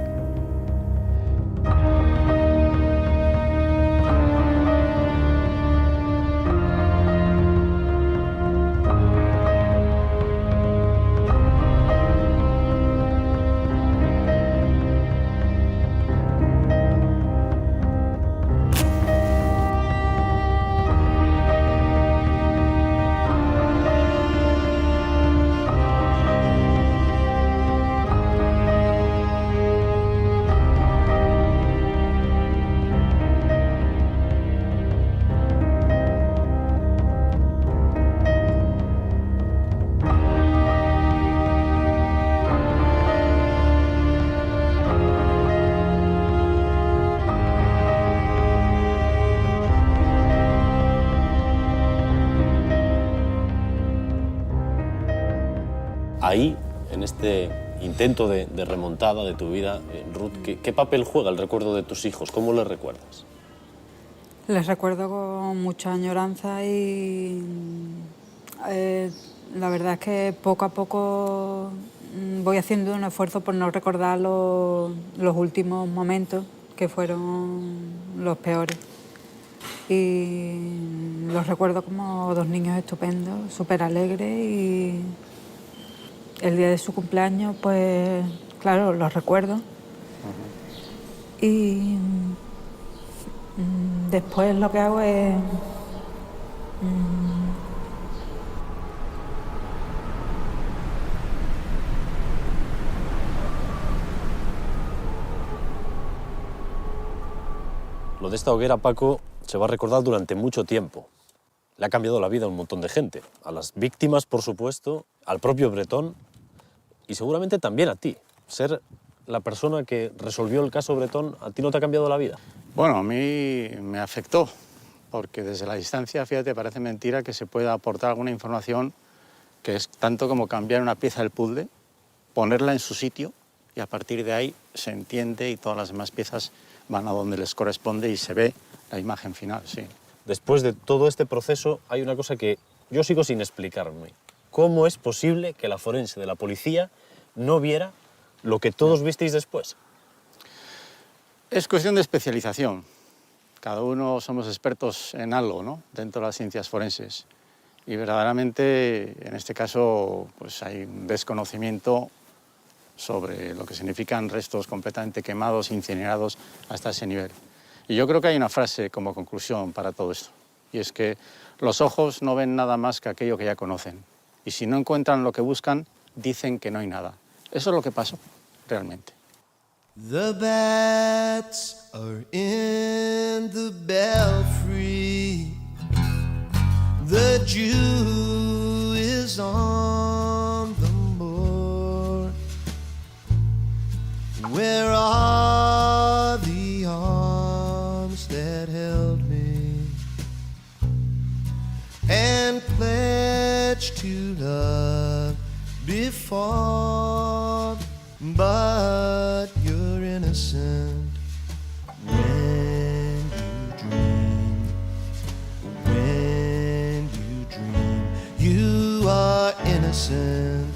Ahí, en este intento de remontada de tu vida, Ruth, ¿qué papel juega el recuerdo de tus hijos? ¿Cómo les recuerdas? Les recuerdo con mucha añoranza y la verdad es que poco a poco voy haciendo un esfuerzo por no recordar los últimos momentos, que fueron los peores. Y los recuerdo como dos niños estupendos, súper alegres, y el día de su cumpleaños, pues claro, los recuerdo. Y después lo que hago es Lo de esta hoguera, Paco, se va a recordar durante mucho tiempo. Le ha cambiado la vida a un montón de gente. A las víctimas, por supuesto, al propio Bretón y seguramente también a ti. Ser la persona que resolvió el caso Bretón, ¿a ti no te ha cambiado la vida? Bueno, a mí me afectó, porque desde la distancia, fíjate, parece mentira que se pueda aportar alguna información que es tanto como cambiar una pieza del puzzle, ponerla en su sitio y a partir de ahí se entiende y todas las demás piezas van a donde les corresponde y se ve la imagen final, sí. Después de todo este proceso hay una cosa que yo sigo sin explicarme. ¿Cómo es posible que la forense de la policía no viera lo que todos visteis después? Es cuestión de especialización. Cada uno somos expertos en algo, ¿no?, dentro de las ciencias forenses. Y verdaderamente, en este caso, pues hay un desconocimiento sobre lo que significan restos completamente quemados, incinerados hasta ese nivel. Y yo creo que hay una frase como conclusión para todo esto, y es que los ojos no ven nada más que aquello que ya conocen. Y si no encuentran lo que buscan, dicen que no hay nada. Eso es lo que pasó, realmente. The bats are in the belfry. The Jew is on the moor. Where are the arms that held me and pledged to love before? But you're innocent when you dream. When you dream, you are innocent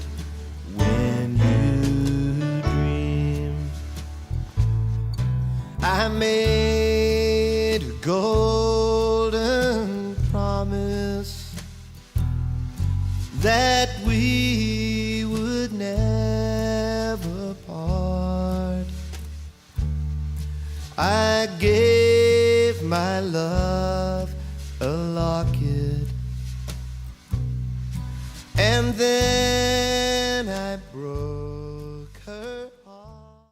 when you dream. I made a golden promise that we would never part. I gave my love a locket, and then I broke.